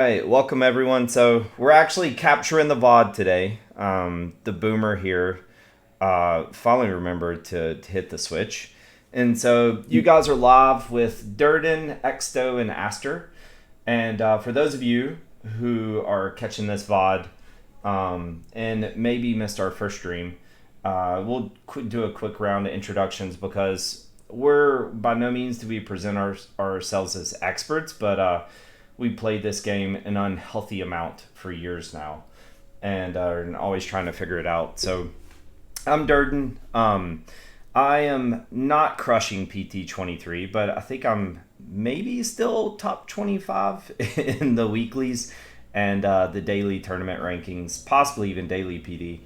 Hey, welcome everyone. So we're actually capturing the VOD today. The boomer here finally remembered to hit the switch. And so you guys are live with Durden, Exto, and Aster. And for those of you who are catching this VOD and maybe missed our first stream, we'll do a quick round of introductions because we're by no means do we present ourselves as experts, but we played this game an unhealthy amount for years now and are always trying to figure it out. So I'm Durden. I am not crushing PT23, but I think I'm maybe still top 25 in the weeklies and the daily tournament rankings, possibly even daily PD.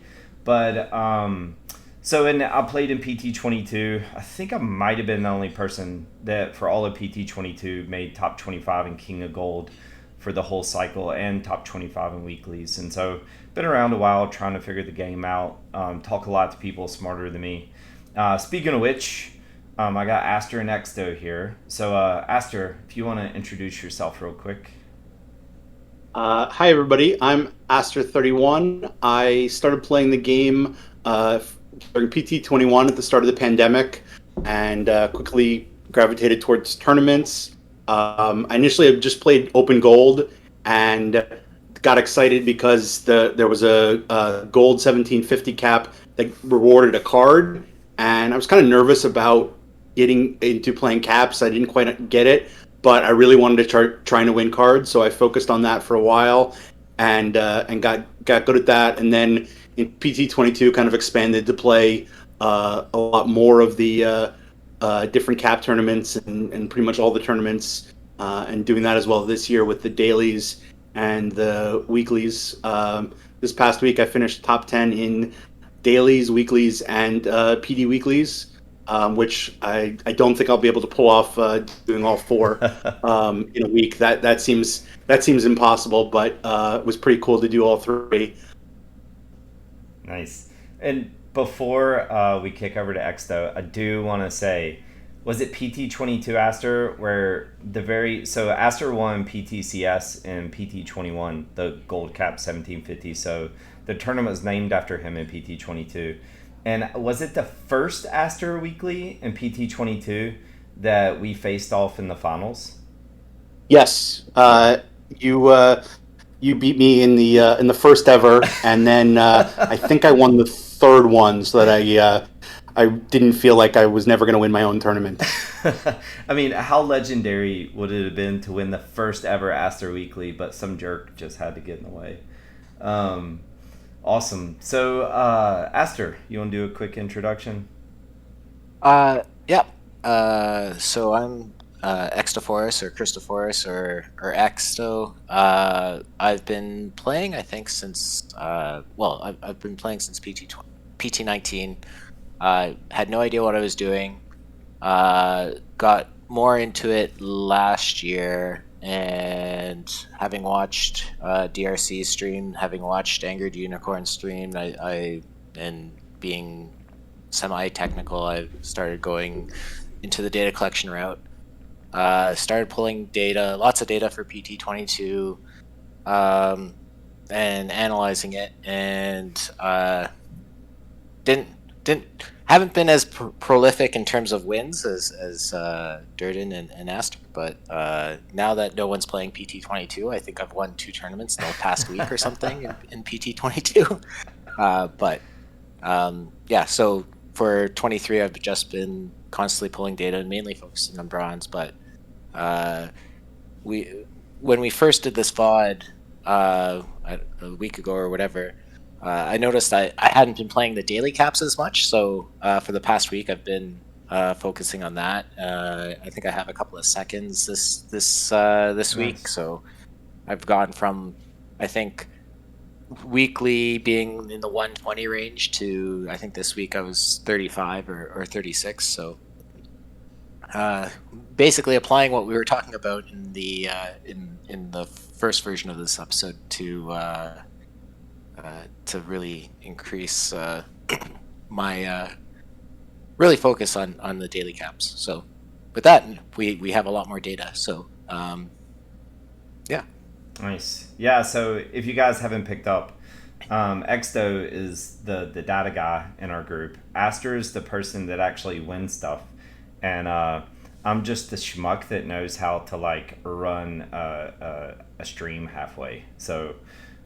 But I played in PT22. I think I might have been the only person that for all of PT22 made top 25 in King of Gold for the whole cycle and top 25 in weeklies. And so been around a while trying to figure the game out, talk a lot to people smarter than me. Speaking of which, I got Aster and Exto here. So Aster, if you want to introduce yourself real quick. Hi, everybody. I'm Aster31. I started playing the game during PT21 at the start of the pandemic and quickly gravitated towards tournaments. I initially had just played Open Gold and got excited because there was a Gold 1750 cap that rewarded a card. And I was kind of nervous about getting into playing caps. I didn't quite get it, but I really wanted to trying to win cards, so I focused on that for a while, and got good at that. And then in PT22, kind of expanded to play a lot more of the different cap tournaments and pretty much all the tournaments, and doing that as well this year with the dailies and the weeklies. This past week, I finished top 10 in dailies, weeklies, and PD weeklies, which I don't think I'll be able to pull off doing all four in a week. That seems impossible, but it was pretty cool to do all three. Nice. And before we kick over to Exto, I do want to say, was it PT22 Aster where Aster won PTCS and PT21, the Gold Cap 1750. So the tournament was named after him in PT22. And was it the first Aster Weekly in PT22 that we faced off in the finals? Yes, Yeah. you beat me in the first ever, and then I think I won the third one, so that I didn't feel like I was never going to win my own tournament. I mean, how legendary would it have been to win the first ever Aster Weekly, but some jerk just had to get in the way? Um, awesome. So, Aster, you want to do a quick introduction? Yeah. So I'm Extophorus or Christophorus or Exto. I've been playing, I think, since I've been playing since PT19. Had no idea what I was doing. Got more into it last year, and having watched DRC stream, having watched Angered Unicorn stream, and being semi-technical, I started going into the data collection route. Started pulling data, lots of data for PT22, um, and analyzing it, and didn't didn't haven't been as prolific in terms of wins as Durden and Aster, but now that no one's playing PT22, I think I've won 2 tournaments in the past week or something in PT22. But yeah, so for 23, I've just been constantly pulling data and mainly focusing on bronze. But we, when we first did this VOD a week ago or whatever, I noticed I hadn't been playing the daily caps as much. So for the past week, I've been focusing on that. I think I have a couple of seconds this week. Nice. So I've gone from, I think, weekly being in the 120 range to, I think this week I was 35 or 36. So uh, basically applying what we were talking about in the in the first version of this episode to really increase my really focus on the daily caps. So with that, we have a lot more data. So yeah. Nice. Yeah, so if you guys haven't picked up, Exto is the data guy in our group. Aster is the person that actually wins stuff. And I'm just the schmuck that knows how to like run a stream halfway. So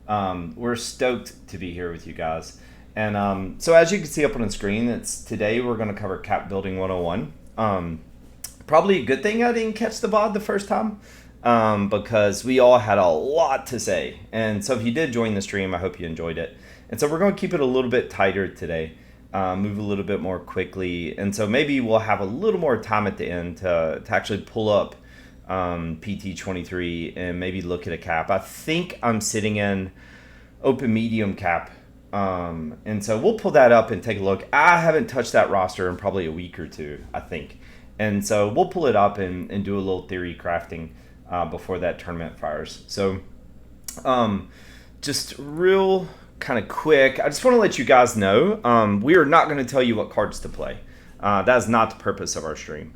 we're stoked to be here with you guys. And so as you can see up on the screen, it's today we're going to cover Cap Building 101. Probably a good thing I didn't catch the VOD the first time. Because we all had a lot to say. And so if you did join the stream, I hope you enjoyed it. And so we're going to keep it a little bit tighter today, move a little bit more quickly. And so maybe we'll have a little more time at the end to actually pull up PT23 and maybe look at a cap. I think I'm sitting in open medium cap. And so we'll pull that up and take a look. I haven't touched that roster in probably a week or two, I think. And so we'll pull it up and do a little theory crafting before that tournament fires. So just real kind of quick, I just want to let you guys know, we are not going to tell you what cards to play. That is not the purpose of our stream.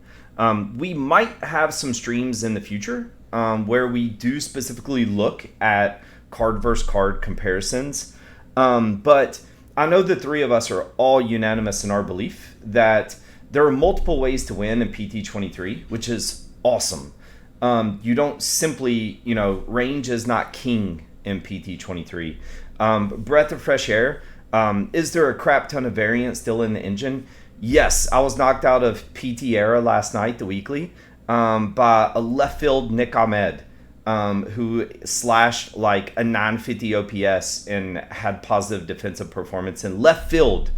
We might have some streams in the future where we do specifically look at card versus card comparisons. But I know the three of us are all unanimous in our belief that there are multiple ways to win in PT23, which is awesome. You don't simply, range is not king in PT23. Breath of fresh air. Is there a crap ton of variant still in the engine? Yes, I was knocked out of PT era last night, the weekly, by a left field Nick Ahmed, who slashed like a 950 OPS and had positive defensive performance in left field,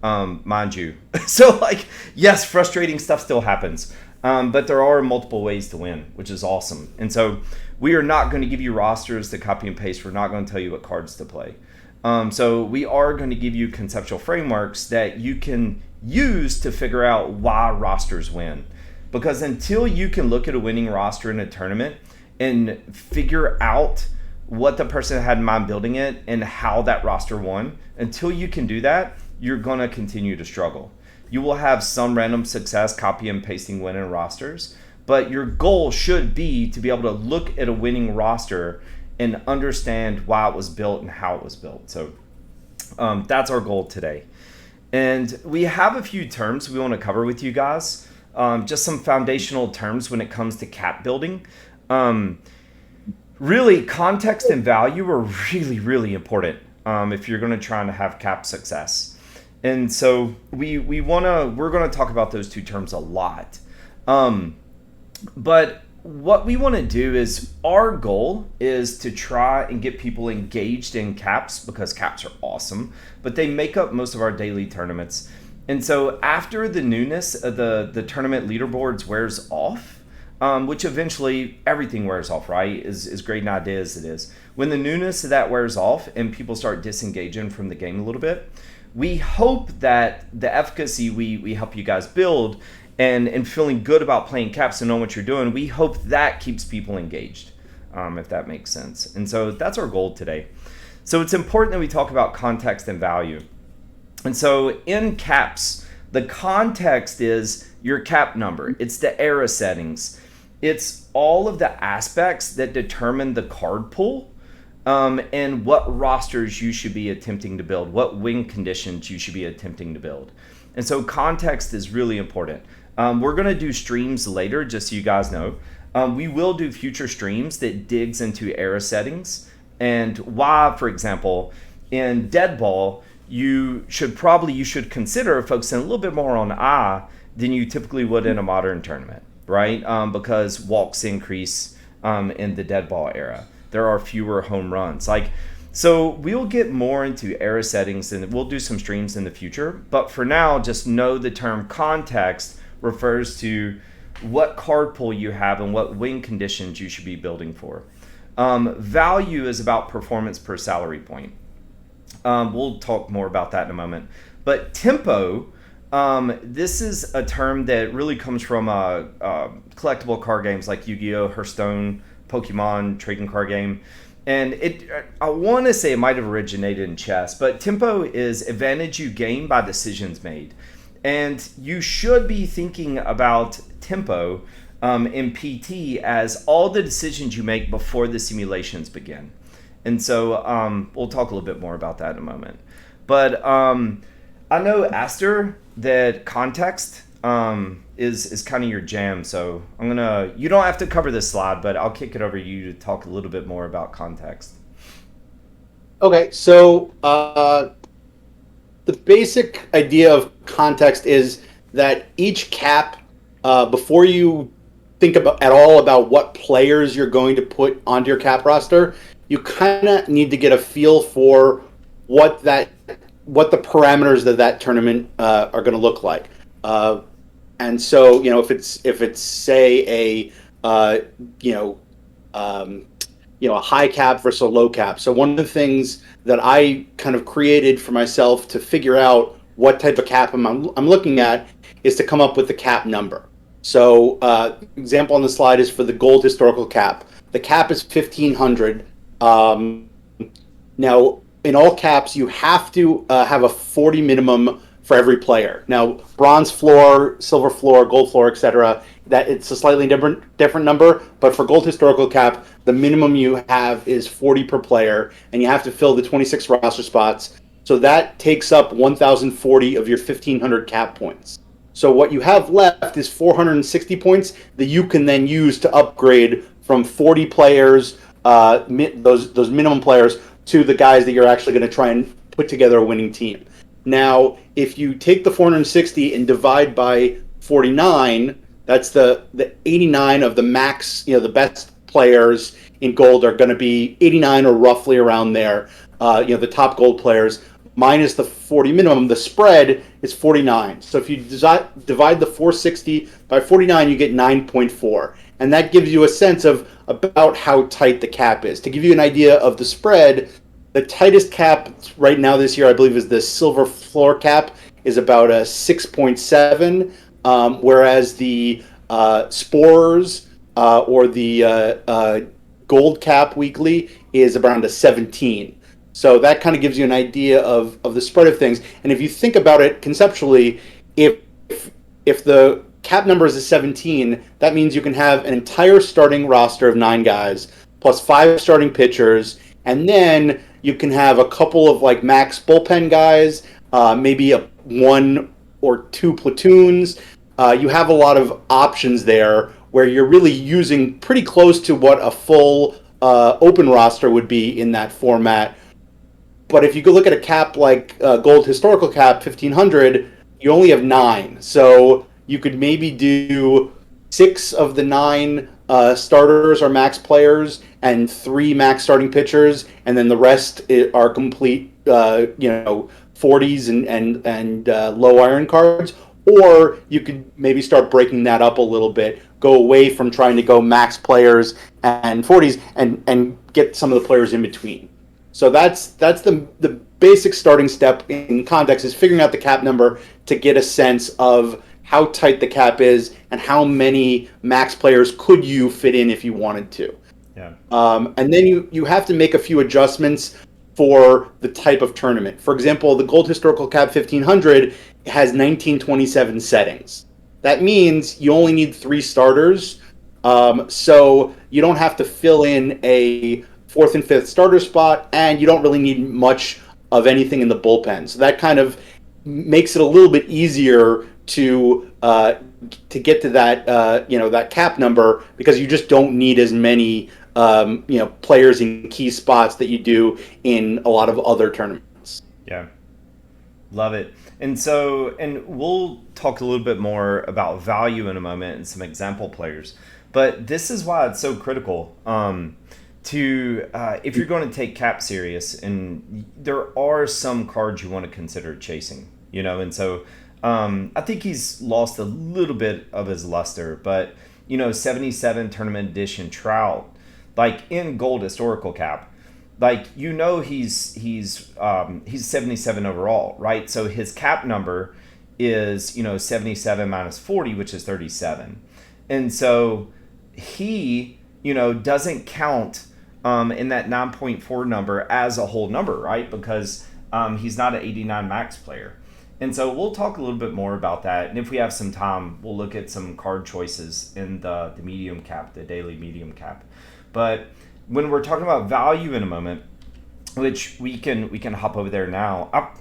mind you. So yes, frustrating stuff still happens. But there are multiple ways to win, which is awesome. And so we are not going to give you rosters to copy and paste. We're not going to tell you what cards to play. So we are going to give you conceptual frameworks that you can use to figure out why rosters win. Because until you can look at a winning roster in a tournament and figure out what the person had in mind building it and how that roster won, until you can do that, you're going to continue to struggle. You will have some random success copy and pasting winning rosters, but your goal should be to be able to look at a winning roster and understand why it was built and how it was built. So that's our goal today. And we have a few terms we want to cover with you guys, just some foundational terms when it comes to cap building. Really, context and value are really, really important if you're going to try and have cap success. And so we're going to talk about those two terms a lot. But what we want to do is our goal is to try and get people engaged in caps because caps are awesome, but they make up most of our daily tournaments. And so after the newness of the tournament leaderboards wears off, which eventually everything wears off, right? As great an idea as it is. When the newness of that wears off and people start disengaging from the game a little bit, we hope that the efficacy we help you guys build and feeling good about playing caps and knowing what you're doing, we hope that keeps people engaged, if that makes sense. And so that's our goal today. So it's important that we talk about context and value. And so in caps, the context is your cap number. It's the era settings. It's all of the aspects that determine the card pool. And what rosters you should be attempting to build, what win conditions you should be attempting to build. And so context is really important. We're going to do streams later, just so you guys know. We will do future streams that digs into era settings and why, for example, in Dead Ball, you should consider focusing a little bit more on I than you typically would in a modern tournament, right? Because walks increase in the Dead Ball era. There are fewer home runs. So we'll get more into era settings and we'll do some streams in the future. But for now, just know the term context refers to what card pool you have and what win conditions you should be building for. Value is about performance per salary point. We'll talk more about that in a moment. But tempo, this is a term that really comes from collectible card games like Yu-Gi-Oh!, Hearthstone, Pokemon, trading card game. And I want to say it might have originated in chess, but tempo is advantage you gain by decisions made. And you should be thinking about tempo in PT as all the decisions you make before the simulations begin. And so we'll talk a little bit more about that in a moment. But I know, Aster, that context is kind of your jam. So you don't have to cover this slide, but I'll kick it over to you to talk a little bit more about context. Okay, so the basic idea of context is that each cap, before you think about what players you're going to put onto your cap roster, you kind of need to get a feel for what the parameters of that tournament are going to look like. And so, if it's say a high cap versus a low cap. So one of the things that I kind of created for myself to figure out what type of cap I'm looking at is to come up with the cap number. So example on the slide is for the gold historical cap. The cap is 1,500. Now, in all caps, you have to have a 40 minimum for every player. Now, bronze floor, silver floor, gold floor, etc., that it's a slightly different number, but for gold historical cap, the minimum you have is 40 per player, and you have to fill the 26 roster spots. So that takes up 1,040 of your 1,500 cap points. So what you have left is 460 points that you can then use to upgrade from 40 players, those minimum players, to the guys that you're actually going to try and put together a winning team. Now, if you take the 460 and divide by 49, that's the 89 of the max, the best players in gold are going to be 89 or roughly around there, the top gold players, minus the 40 minimum. The spread is 49. So if you divide the 460 by 49, you get 9.4. And that gives you a sense of about how tight the cap is. To give you an idea of the spread, the tightest cap right now this year, I believe, is the silver floor cap, is about a 6.7, whereas the spores or the gold cap weekly is around a 17. So that kind of gives you an idea of the spread of things. And if you think about it conceptually, if the cap number is a 17, that means you can have an entire starting roster of 9 guys plus 5 starting pitchers, and then you can have a couple of like max bullpen guys, maybe 1 or 2 platoons. You have a lot of options there where you're really using pretty close to what a full open roster would be in that format. But if you go look at a cap like gold historical cap 1,500, you only have 9. So you could maybe do 6 of the 9 starters are max players and 3 max starting pitchers, and then the rest are complete 40s and low iron cards. Or you could maybe start breaking that up a little bit, go away from trying to go max players and 40s and get some of the players in between. So that's the basic starting step in context, is figuring out the cap number to get a sense of how tight the cap is and how many max players could you fit in if you wanted to. Yeah. And then you have to make a few adjustments for the type of tournament. For example, the gold historical cap 1,500 has 1927 settings. That means you only need 3 starters. So you don't have to fill in a 4th and 5th starter spot, and you don't really need much of anything in the bullpen. So that kind of makes it a little bit easier to get to that that cap number, because you just don't need as many players in key spots that you do in a lot of other tournaments. Yeah, love it. And we'll talk a little bit more about value in a moment and some example players. But this is why it's so critical to if you're going to take cap serious, and there are some cards you want to consider chasing, and so I think he's lost a little bit of his luster, but 77 tournament edition Trout, like in gold historical cap, like he's 77 overall, right? So his cap number is 77 minus 40, which is 37, and so he doesn't count in that 9.4 number as a whole number, right? Because he's not an 89 max player. And so we'll talk a little bit more about that. And if we have some time, we'll look at some card choices in the medium cap, the daily medium cap. But when we're talking about value in a moment, which we can hop over there now.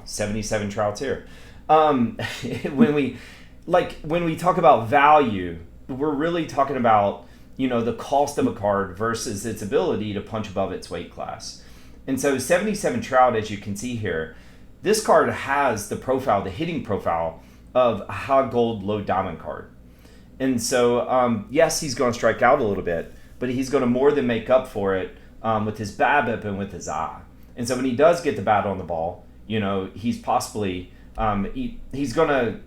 77 trouts here. When we talk about value, we're really talking about the cost of a card versus its ability to punch above its weight class. And so 77 trout, as you can see here, this card has the hitting profile of a high gold, low diamond card. And so, yes, he's going to strike out a little bit, but he's going to more than make up for it with his BABIP and with his eye. And so when he does get the bat on the ball, he's possibly, he's going to,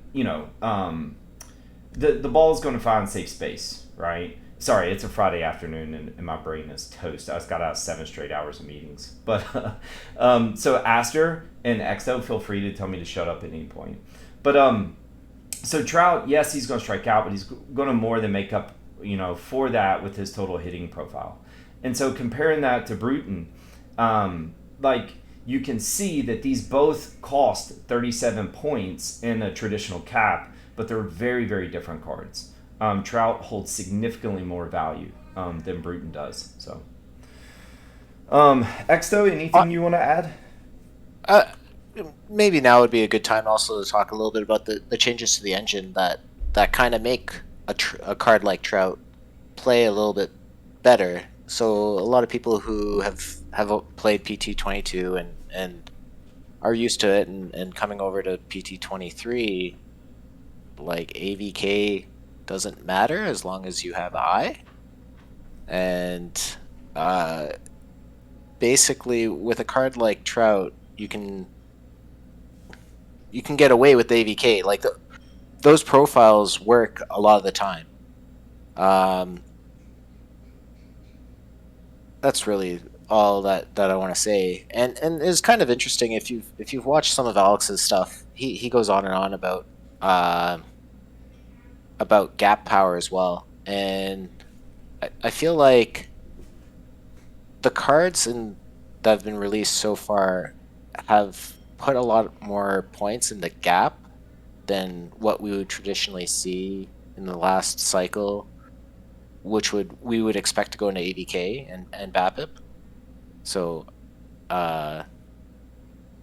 the ball is going to find safe space, right? Sorry, it's a Friday afternoon and my brain is toast. I just got out 7 straight hours of meetings. But so Aster and Exo, feel free to tell me to shut up at any point. But so Trout, yes, he's going to strike out, but he's going to more than make up, for that with his total hitting profile. And so comparing that to Bruton, you can see that these both cost 37 points in a traditional cap, but they're very, very different cards. Trout holds significantly more value than Bruton does. So, Exto, anything you want to add? Maybe now would be a good time also to talk a little bit about the changes to the engine that kind of make a card like Trout play a little bit better. So a lot of people who have played PT22 and are used to it and coming over to PT23, like AVK doesn't matter as long as you have eye. And basically with a card like Trout, you can get away with the AVK. Like those profiles work a lot of the time. That's really all that I want to say. And it's kind of interesting if you've watched some of Alex's stuff. He goes on and on about gap power as well. And I feel like the cards that have been released so far have put a lot more points in the gap than what we would traditionally see in the last cycle, which we would expect to go into AVK and BABIP. So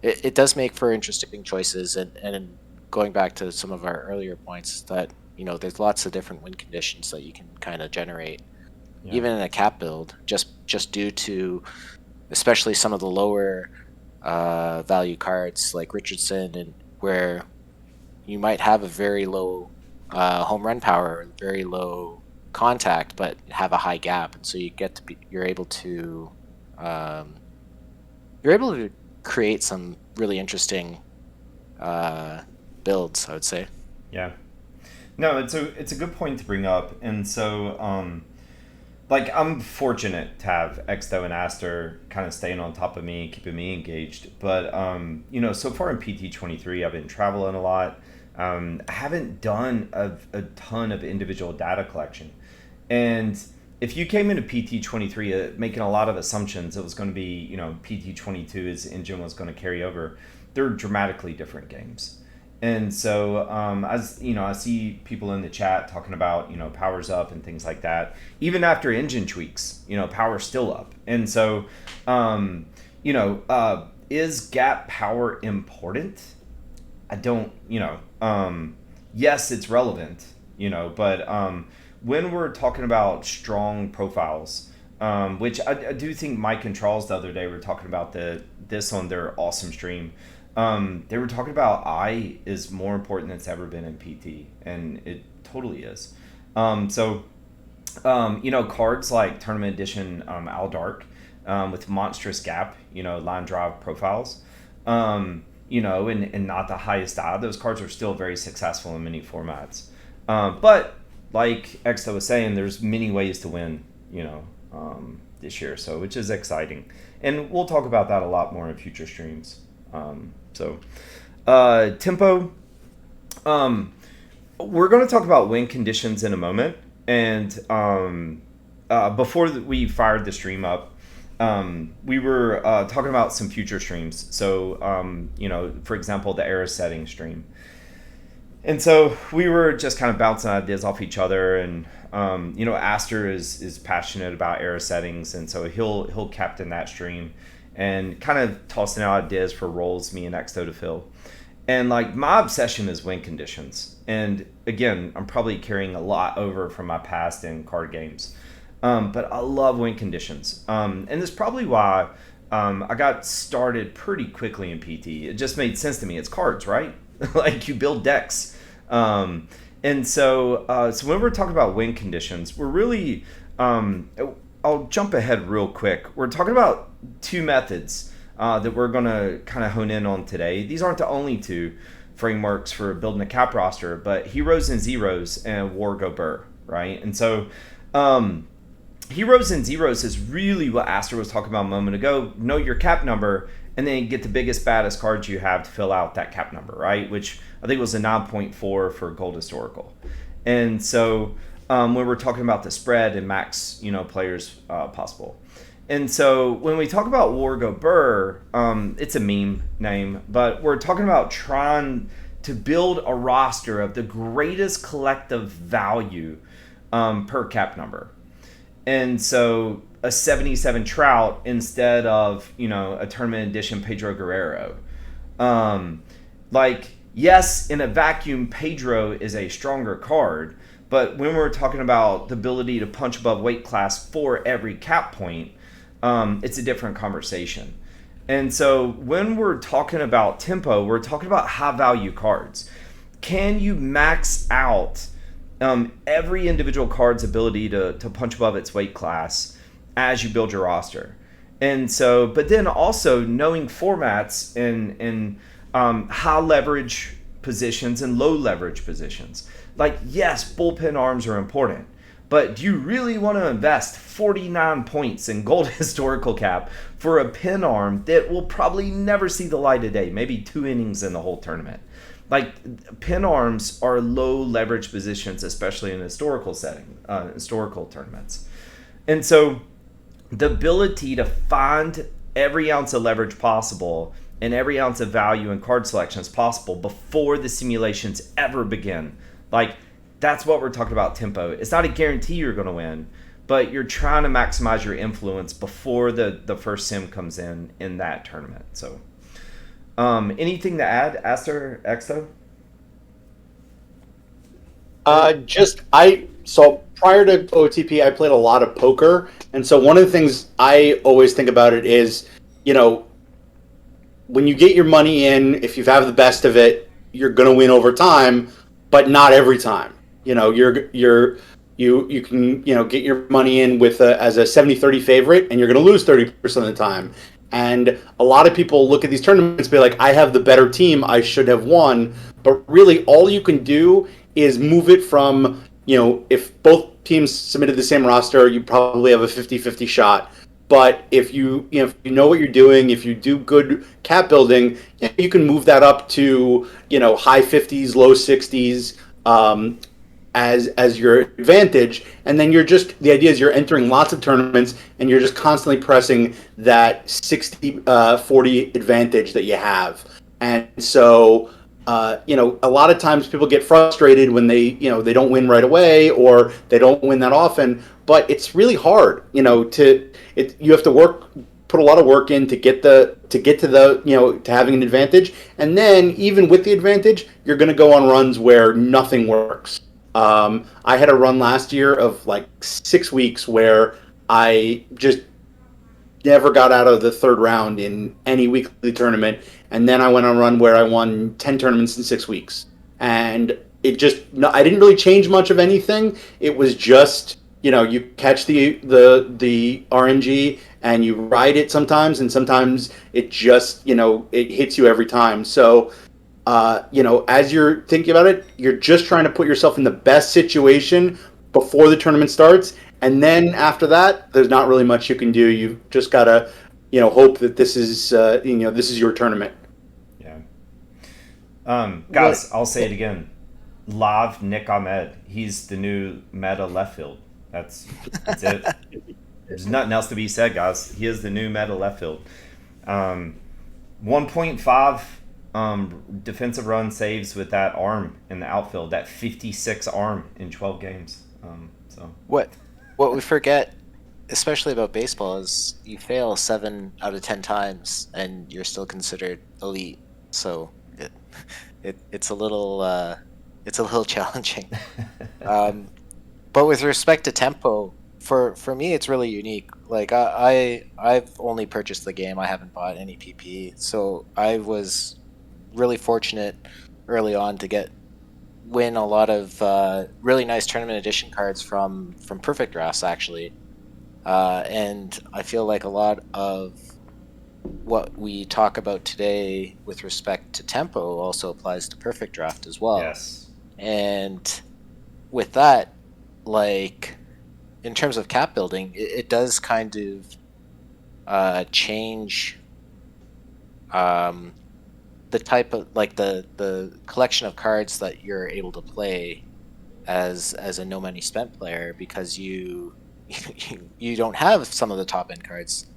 it does make for interesting choices, and going back to some of our earlier points that there's lots of different win conditions that you can kind of generate, even in a cap build, just due to especially some of the lower value cards like Richardson, and where you might have a very low home run power, very low contact, but have a high gap, and so you're able to create some really interesting builds, I would say. Yeah. No, it's a good point to bring up. And so I'm fortunate to have Exto and Aster kind of staying on top of me, keeping me engaged. But so far in PT23 I've been traveling a lot. I haven't done a ton of individual data collection. And if you came into PT23 making a lot of assumptions, it was going to be, PT22's engine was going to carry over. They're dramatically different games. And so, as I see people in the chat talking about, power's up and things like that. Even after engine tweaks, power's still up. And so, is gap power important? I don't, yes, it's relevant, but when we're talking about strong profiles, which I do think Mike and Charles the other day were talking about this on their awesome stream. They were talking about I is more important than it's ever been in PT, and it totally is. Cards like Tournament Edition Al Dark with monstrous gap, line drive profiles, and not the highest eye. Those cards are still very successful in many formats. But like Exo was saying, there's many ways to win, this year, so which is exciting. And we'll talk about that a lot more in future streams. Tempo. We're going to talk about win conditions in a moment. And before we fired the stream up, we were talking about some future streams. So, for example, the era setting stream. And so we were just kind of bouncing ideas off each other, and Aster is passionate about era settings, and so he'll captain that stream, and kind of tossing out ideas for roles me and Exto to fill. And like my obsession is win conditions, and again, I'm probably carrying a lot over from my past in card games, but I love win conditions, and that's probably why I got started pretty quickly in PT. It just made sense to me. It's cards, right? Like you build decks. So when we're talking about win conditions, we're really, I'll jump ahead real quick. We're talking about two methods that we're going to kind of hone in on today. These aren't the only two frameworks for building a cap roster, but heroes and zeros and war go burr, right? And so heroes and zeros is really what Aster was talking about a moment ago. Know your cap number, and then get the biggest, baddest cards you have to fill out that cap number, right? Which I think was a 9.4 for Gold Historical. And so when we're talking about the spread and max, players possible. And so when we talk about War Go Burr, it's a meme name, but we're talking about trying to build a roster of the greatest collective value per cap number. And so a 77 Trout instead of, a tournament edition Pedro Guerrero. Yes, in a vacuum, Pedro is a stronger card, but when we're talking about the ability to punch above weight class for every cap point, it's a different conversation. And so when we're talking about tempo, we're talking about high value cards. Can you max out every individual card's ability to punch above its weight class as you build your roster? And so, but then also knowing formats and high leverage positions and low leverage positions. Like, yes, bullpen arms are important, but do you really want to invest 49 points in Gold Historical Cap for a pin arm that will probably never see the light of day, maybe 2 innings in the whole tournament? Like, pin arms are low leverage positions, especially in historical tournaments. And so the ability to find every ounce of leverage possible and every ounce of value and card selections possible before the simulations ever begin. Like, that's what we're talking about tempo. It's not a guarantee you're going to win, but you're trying to maximize your influence before the first sim comes in that tournament. So, anything to add, Aster, Exo? So prior to OOTP, I played a lot of poker, and so one of the things I always think about it is, when you get your money in, if you have the best of it, you're going to win over time, but not every time. You can get your money in with as a 70-30 favorite, and you're going to lose 30% of the time. And a lot of people look at these tournaments and be like, I have the better team, I should have won. But really, all you can do is move it from, if both teams submitted the same roster, you probably have a 50-50 shot. But if you know what you're doing, if you do good cap building, you can move that up to high 50s, low 60s as your advantage. And then the idea is you're entering lots of tournaments and you're just constantly pressing that 60-40 advantage that you have. And so a lot of times people get frustrated when they don't win right away or they don't win that often. But it's really hard, you have to put a lot of work in to get to having an advantage. And then even with the advantage, you're going to go on runs where nothing works. I had a run last year of like 6 weeks where I just never got out of the third round in any weekly tournament. And then I went on a run where I won 10 tournaments in 6 weeks. And I didn't really change much of anything. It was just, you catch the RNG and you ride it sometimes, and sometimes it just, it hits you every time. So, as you're thinking about it, you're just trying to put yourself in the best situation before the tournament starts. And then after that, there's not really much you can do. You've just got to, hope that this is your tournament. Yeah. Guys, I'll say it again. Live Nick Ahmed. He's the new meta left field. That's it. there's nothing else to be said, guys. He is the new meta left field. 1.5 defensive run saves with that arm in the outfield. That 56 arm in 12 games. What we forget, especially about baseball, is you fail 7 out of 10 times and you're still considered elite. So it's a little challenging. But with respect to tempo, for me, it's really unique. Like I've only purchased the game. I haven't bought any PP. So I was really fortunate early on to win a lot of really nice tournament edition cards from Perfect Drafts, actually. And I feel like a lot of what we talk about today with respect to tempo also applies to Perfect Draft as well. Yes. And with that, like, in terms of cap building, it does kind of change the type of, like, the collection of cards that you're able to play as a no money spent player, because you don't have some of the top end cards.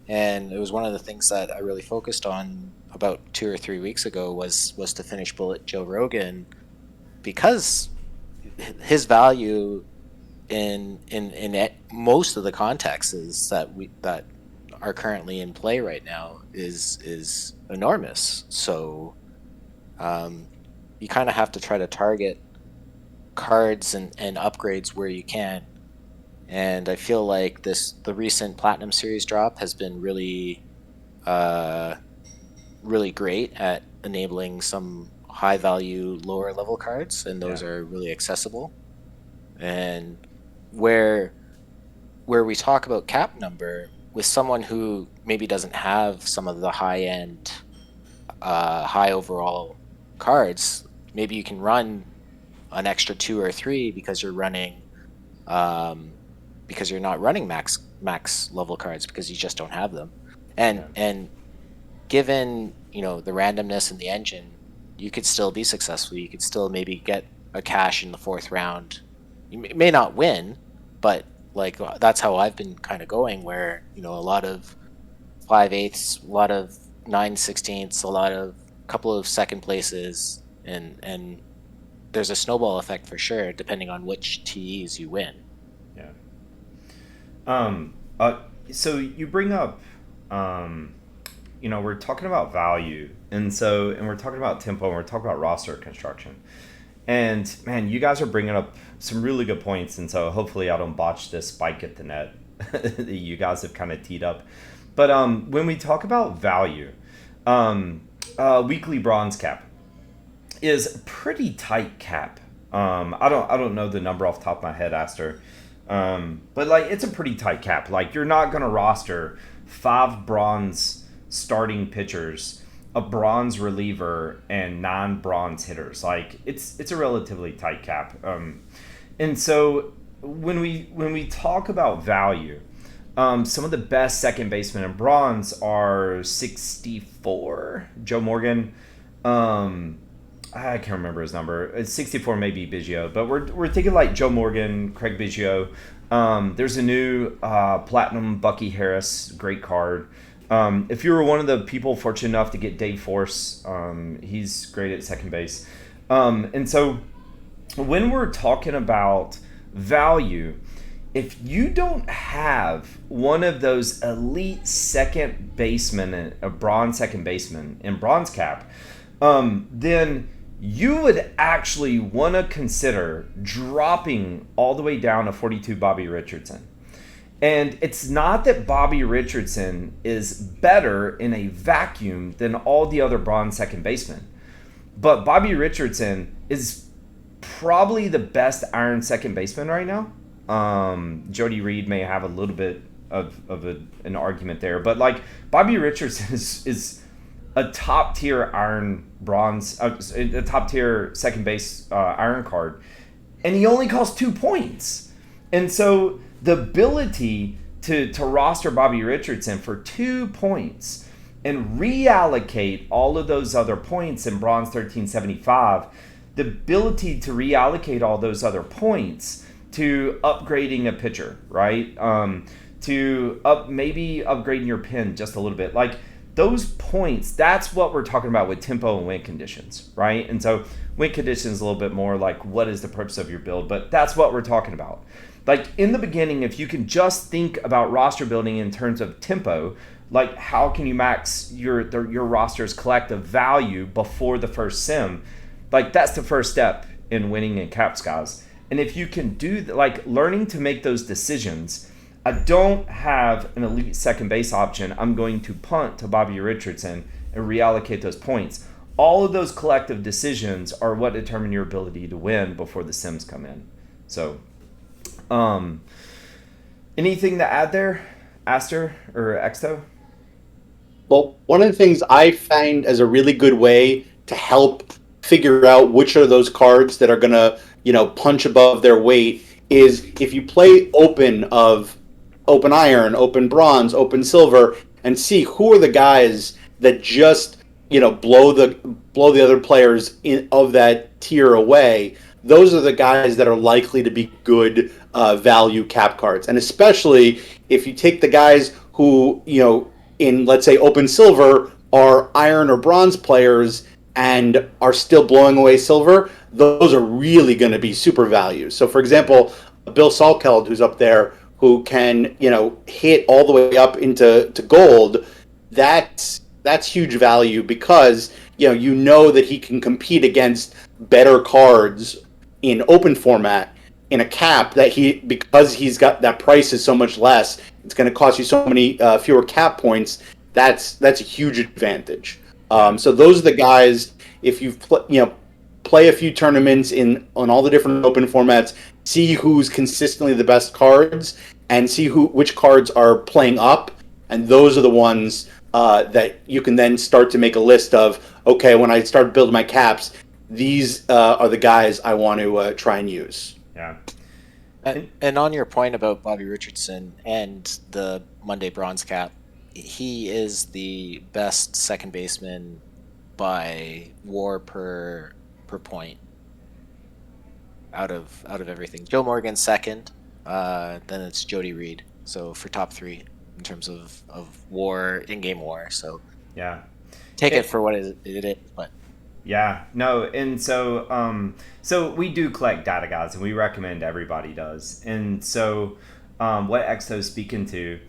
And it was one of the things that I really focused on about 2 or 3 weeks ago was to finish Bullet Joe Rogan, because his value in most of the contexts that are currently in play right now is enormous. So you kind of have to try to target cards and upgrades where you can. And I feel like the recent Platinum Series drop has been really really great at enabling some high value lower level cards, and those are really accessible. And where we talk about cap number with someone who maybe doesn't have some of the high end high overall cards, maybe you can run an extra 2 or 3 because you're running because you're not running max level cards because you just don't have them. And given, the randomness in the engine, you could still be successful. You could still maybe get a cash in the 4th round. You may not win, but like that's how I've been kind of going, where a lot of 5/8, a lot of 9/16, a couple of second places, and there's a snowball effect for sure, depending on which TEs you win. So you bring up, we're talking about value, and we're talking about tempo, and we're talking about roster construction. And man, you guys are bringing up some really good points, and so hopefully I don't botch this spike at the net that you guys have kind of teed up. But when we talk about value, weekly bronze cap is a pretty tight cap. I don't know the number off the top of my head, Aster. But like it's a pretty tight cap. Like you're not gonna roster 5 bronze starting pitchers, a bronze reliever, and 9 bronze hitters. Like it's a relatively tight cap. And so when we talk about value, some of the best second basemen in bronze are 64 Joe Morgan. I can't remember his number. It's 64, maybe Biggio, but we're thinking like Joe Morgan, Craig Biggio. There's a new Platinum Bucky Harris, great card. If you were one of the people fortunate enough to get Dave Force, he's great at second base. And so when we're talking about value, if you don't have one of those elite second basemen, a bronze second baseman in bronze cap, then you would actually want to consider dropping all the way down to 42 Bobby Richardson. And it's not that Bobby Richardson is better in a vacuum than all the other bronze second basemen, but Bobby Richardson is probably the best iron second baseman right now. Jody Reed may have a little bit of an argument there, but like Bobby Richardson is a top tier iron bronze, a top tier second base iron card, and he only costs 2 points. And so the ability to roster Bobby Richardson for 2 points and reallocate all of those other points in bronze 1375, the ability to reallocate all those other points to upgrading a pitcher, right? to maybe upgrading your pin just a little bit. Like those points, that's what we're talking about with tempo and win conditions, right? And so win conditions is a little bit more like what is the purpose of your build, but that's what we're talking about. Like in the beginning, if you can just think about roster building in terms of tempo, like how can you max your roster's collective value before the first sim, like that's the first step in winning in caps, guys. And if you can do like learning to make those decisions, I don't have an elite second base option. I'm going to punt to Bobby Richardson and reallocate those points. All of those collective decisions are what determine your ability to win before the sims come in. So, anything to add there, Aster or Exto? Well, one of the things I find as a really good way to help figure out which are those cards that are going to, punch above their weight is if you play open iron, open bronze, open silver, and see who are the guys that just, blow the other players of that tier away. Those are the guys that are likely to be good value cap cards. And especially if you take the guys who, in, let's say, open silver are iron or bronze players and are still blowing away silver, those are really going to be super value. So, for example, Bill Salkeld, who's up there, who can, hit all the way up into gold, that's huge value because, you know that he can compete against better cards in open format in a cap that because he's got that price is so much less, it's going to cost you so many fewer cap points. That's a huge advantage. So those are the guys. If you've play a few tournaments on all the different open formats, see who's consistently the best cards, and see which cards are playing up, and those are the ones that you can then start to make a list of. Okay, when I start building my caps, these are the guys I want to try and use. Yeah. And on your point about Bobby Richardson and the Monday bronze cap, he is the best second baseman by WAR per point out of everything. Joe Morgan's second, then it's Jody Reed. So for top three in terms of WAR, in-game WAR. So yeah, take it for what it is, but. Yeah, no, and so so we do collect data, guys, and we recommend everybody does. And so what Exto's speaking to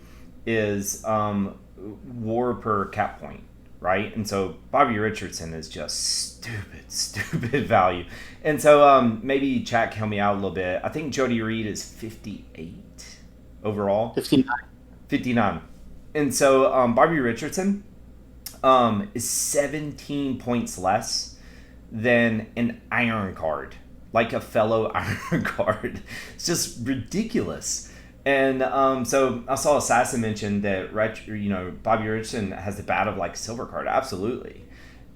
is WAR per cap point, right? And so Bobby Richardson is just stupid value. And so maybe chat can help me out a little bit. I think Jody Reed is 58 overall. 59. And so Bobby Richardson is 17 points less than an iron card, like a fellow iron card. It's just ridiculous. And so I saw Assassin mention that Bobby Richardson has the bat of like silver card. Absolutely.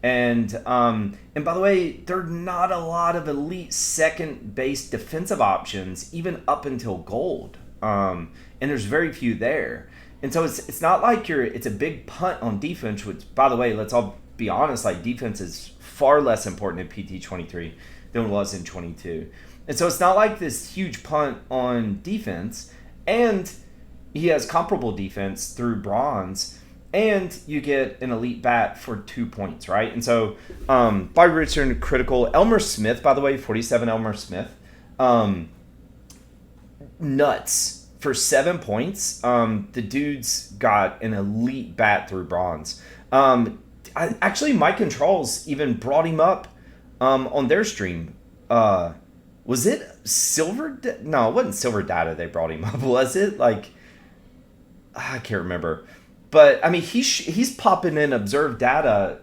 And by the way, there are not a lot of elite second base defensive options even up until gold. And there's very few there. And so it's not like it's a big punt on defense, which, by the way, let's all be honest, like defense is far less important in PT 23 than it was in 22. And so it's not like this huge punt on defense, and he has comparable defense through bronze, and you get an elite bat for 2 points, right? And so Bobby Richardson critical. Elmer Smith, by the way, 47 Elmer Smith, nuts. For 7 points, the dude's got an elite bat through bronze. Actually, Mike and Charles even brought him up on their stream. Was it silver? No, it wasn't silver data they brought him up. Was it? Like, I can't remember. But, I mean, he's popping in observed data,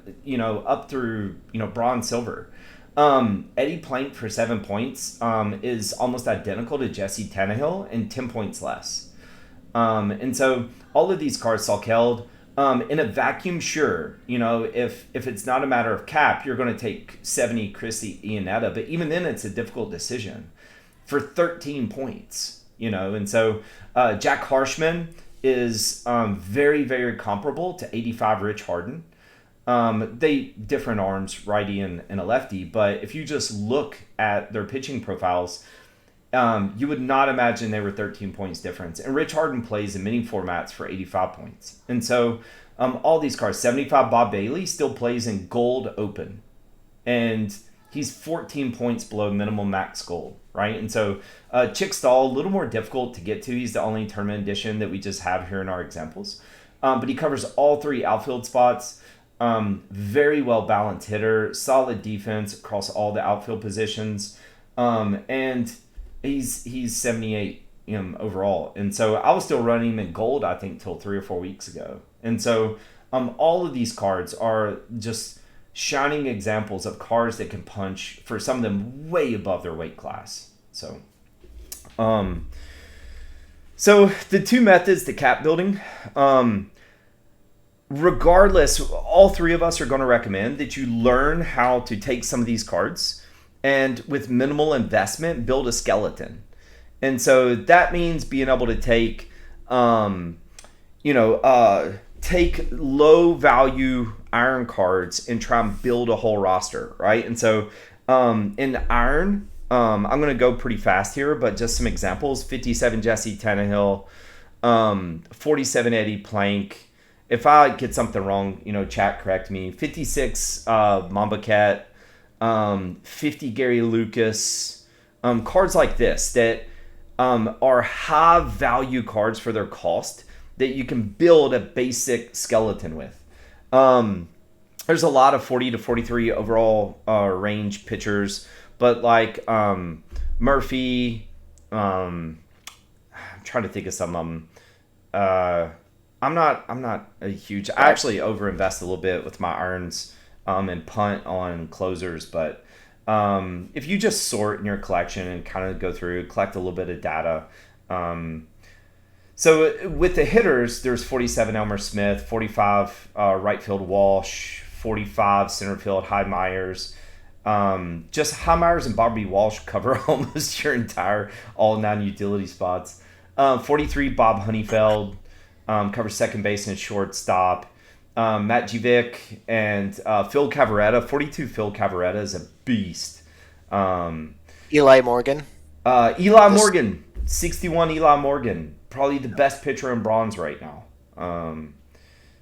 up through, bronze, silver. Eddie Plank for 7 points is almost identical to Jesse Tannehill and 10 points less. And so all of these cards, Salkeld, in a vacuum, sure, if it's not a matter of cap, you're going to take 70 Chrissy Iannetta, but even then it's a difficult decision for 13 points, and so Jack Harshman is very, very comparable to 85 Rich Harden. They different arms, righty and a lefty, but if you just look at their pitching profiles, you would not imagine they were 13 points difference. And Rich Harden plays in many formats for 85 points. And so all these cards, 75 Bob Bailey still plays in gold open. And he's 14 points below minimum max gold, right? And so Chick Stahl, a little more difficult to get to. He's the only tournament edition that we just have here in our examples. But he covers all 3 outfield spots. Very well balanced hitter, solid defense across all the outfield positions. And he's 78 overall. And so I was still running him in gold, I think, till 3 or 4 weeks ago. And so all of these cards are just shining examples of cards that can punch, for some of them way above their weight class. So the 2 methods to cap building, regardless, all 3 of us are going to recommend that you learn how to take some of these cards and with minimal investment build a skeleton. And so that means being able to take take low value iron cards and try and build a whole roster, right? And so in iron, I'm going to go pretty fast here, but just some examples: 57 Jesse Tannehill, 47 Eddie Plank. If I get something wrong, chat correct me. 56 Mamba Cat, 50 Gary Lucas. Cards like this that are high value cards for their cost that you can build a basic skeleton with. There's a lot of 40 to 43 overall range pitchers, but like Murphy, I'm trying to think of some of them. I'm not a huge. I actually overinvest a little bit with my irons and punt on closers, but if you just sort in your collection and kind of go through, collect a little bit of data. So with the hitters, there's 47 Elmer Smith, 45 right field Walsh, 45 center field Hyde Myers. Just Hyde Myers and Bobby Walsh cover almost your entire all 9 utility spots. 43 Bob Honeyfeld covers second base and shortstop. Matt Jivic and Phil Cavaretta. 42 Phil Cavaretta is a beast. Eli Morgan. Morgan. 61 Eli Morgan. Probably the best pitcher in bronze right now.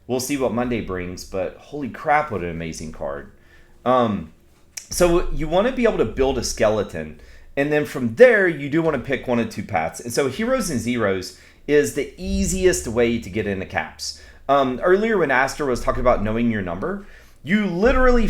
We'll see what Monday brings, but holy crap, what an amazing card. So you want to be able to build a skeleton, and then from there, you do want to pick 1 of 2 paths. And so heroes and zeros is the easiest way to get into caps. Earlier when Aster was talking about knowing your number, you literally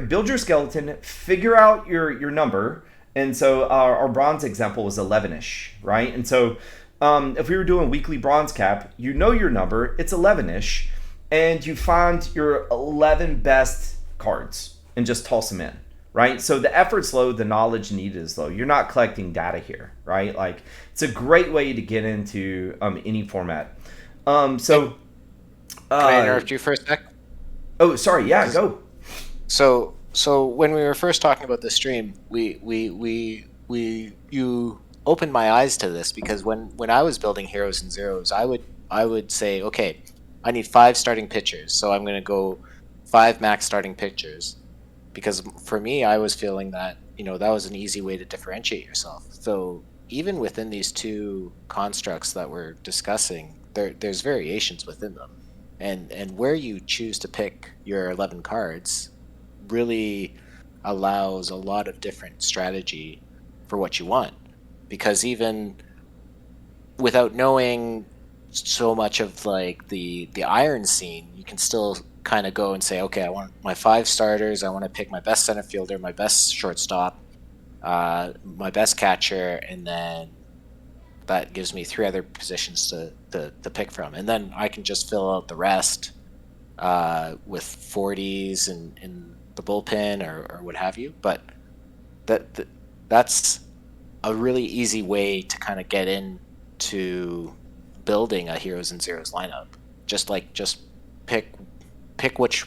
build your skeleton, figure out your number. And so our bronze example was 11-ish, right? And so if we were doing weekly bronze cap, you know your number, it's 11-ish, and you find your 11 best cards and just toss them in, right? So the effort's low, the knowledge needed is low. You're not collecting data here, right? Like, it's a great way to get into any format. Can I interrupt you for a sec? Oh, sorry. Yeah, go. So when we were first talking about the stream, you opened my eyes to this, because when I was building heroes and zeros, I would say, okay, I need 5 starting pitchers, so I'm going to go 5 max starting pitchers, because for me, I was feeling that that was an easy way to differentiate yourself. So even within these 2 constructs that we're discussing, there's variations within them, and where you choose to pick your 11 cards really allows a lot of different strategy for what you want. Because even without knowing so much of like the iron scene, you can still kind of go and say, okay, I want my 5 starters, I want to pick my best center fielder, my best shortstop, my best catcher, and then that gives me 3 other positions to pick from, and then I can just fill out the rest with 40s in the bullpen or what have you. But that's a really easy way to kind of get into building a heroes and zeros lineup. Just pick which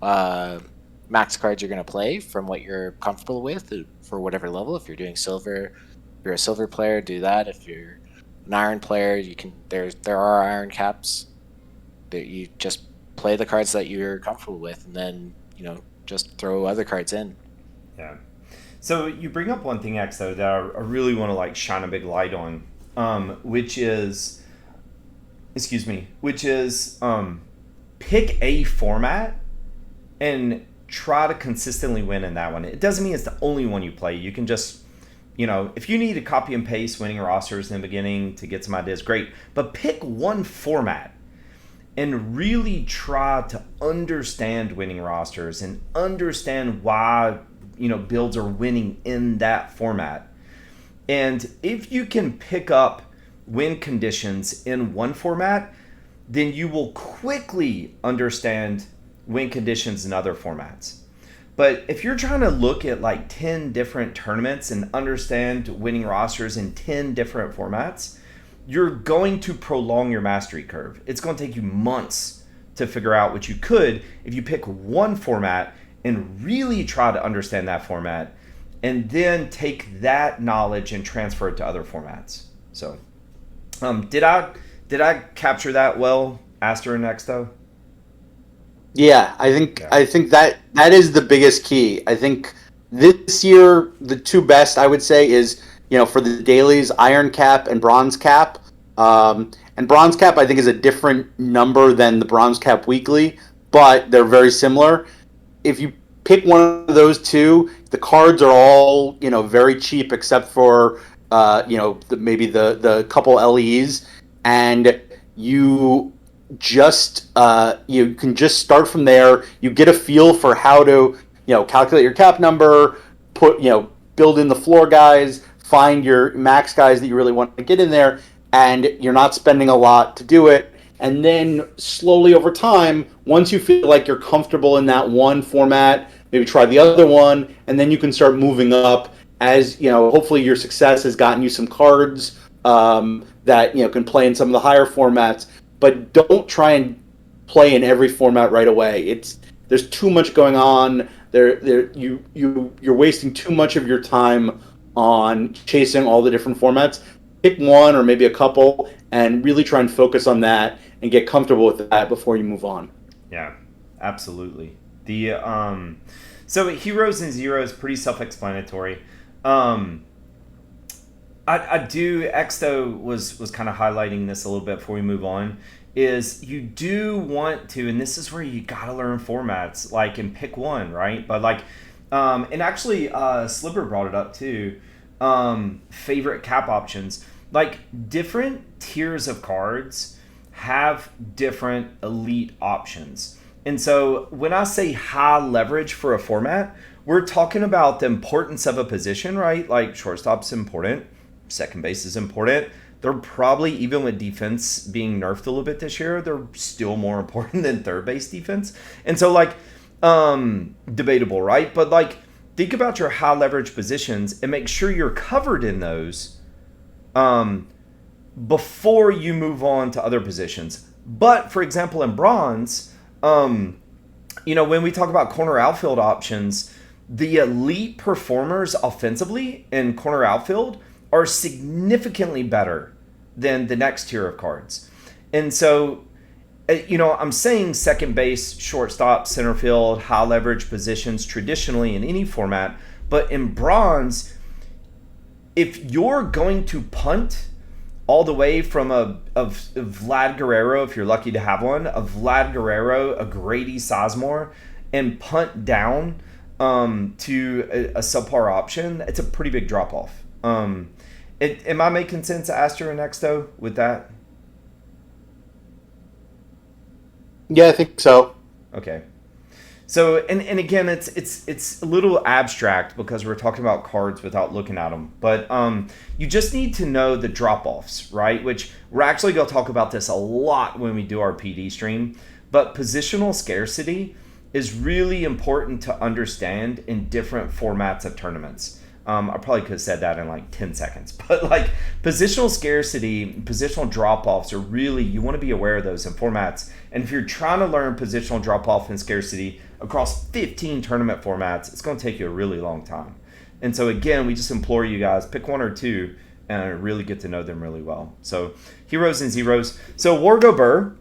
max cards you're going to play from what you're comfortable with for whatever level. If you're doing silver, if you're a silver player, do that. If you're an iron player, you can. There are iron caps that you just play the cards that you're comfortable with, and then just throw other cards in. Yeah. So you bring up one thing, X, though, that I really want to like shine a big light on, which is, pick a format and try to consistently win in that one. It doesn't mean it's the only one you play. You can just, if you need to copy and paste winning rosters in the beginning to get some ideas, great. But pick one format and really try to understand winning rosters and understand why builds are winning in that format. And if you can pick up win conditions in one format, then you will quickly understand win conditions in other formats. But if you're trying to look at like 10 different tournaments and understand winning rosters in 10 different formats, you're going to prolong your mastery curve. It's going to take you months to figure out what you could if you pick one format and really try to understand that format, and then take that knowledge and transfer it to other formats. So, did I capture that well, Aster and Exto? Yeah, I think that is the biggest key. I think this year the two best I would say is for the dailies, Iron Cap and Bronze Cap. And Bronze Cap I think is a different number than the Bronze Cap weekly, but they're very similar. If you pick one of those two, the cards are all very cheap except for maybe the couple LEs, and you can just start from there. You get a feel for how to calculate your cap number, build in the floor guys, find your max guys that you really want to get in there, and you're not spending a lot to do it. And then slowly over time, once you feel like you're comfortable in that one format, maybe try the other one, and then you can start moving up as, hopefully your success has gotten you some cards that, can play in some of the higher formats. But don't try and play in every format right away. There's too much going on. You're wasting too much of your time on chasing all the different formats. Pick one or maybe a couple and really try and focus on that and get comfortable with that before you move on. Yeah, absolutely. So heroes and zeros, pretty self-explanatory. I do, Exto was kind of highlighting this a little bit before we move on, is you do want to, and this is where you got to learn formats, like, and pick one, right? But like, and actually Slipper brought it up too, favorite cap options. Like, different tiers of cards have different elite options. And so when I say high leverage for a format, we're talking about the importance of a position, right? Like, shortstop's important, second base is important. They're probably, even with defense being nerfed a little bit this year, they're still more important than third base defense. And so, like, debatable, right? But like, think about your high leverage positions and make sure you're covered in those before you move on to other positions. But for example, in bronze, when we talk about corner outfield options, the elite performers offensively in corner outfield are significantly better than the next tier of cards. And so, I'm saying second base, shortstop, center field, high leverage positions traditionally in any format, but in bronze, if you're going to punt all the way from a Vlad Guerrero, if you're lucky to have one, a Vlad Guerrero, a Grady Sizemore, and punt down to a subpar option, it's a pretty big drop off. Am I making sense, Aster and Exto, with that? Yeah, I think so. Okay. So, and again, it's a little abstract because we're talking about cards without looking at them. But you just need to know the drop-offs, right? Which we're actually going to talk about this a lot when we do our PD stream. But positional scarcity is really important to understand in different formats of tournaments. I probably could have said that in like 10 seconds. But like, positional scarcity, positional drop-offs are really, you want to be aware of those in formats. And if you're trying to learn positional drop-off and scarcity across 15 tournament formats, it's going to take you a really long time. And so again, we just implore you guys, pick one or two and really get to know them really well. So heroes and zeros. So Wargo Burr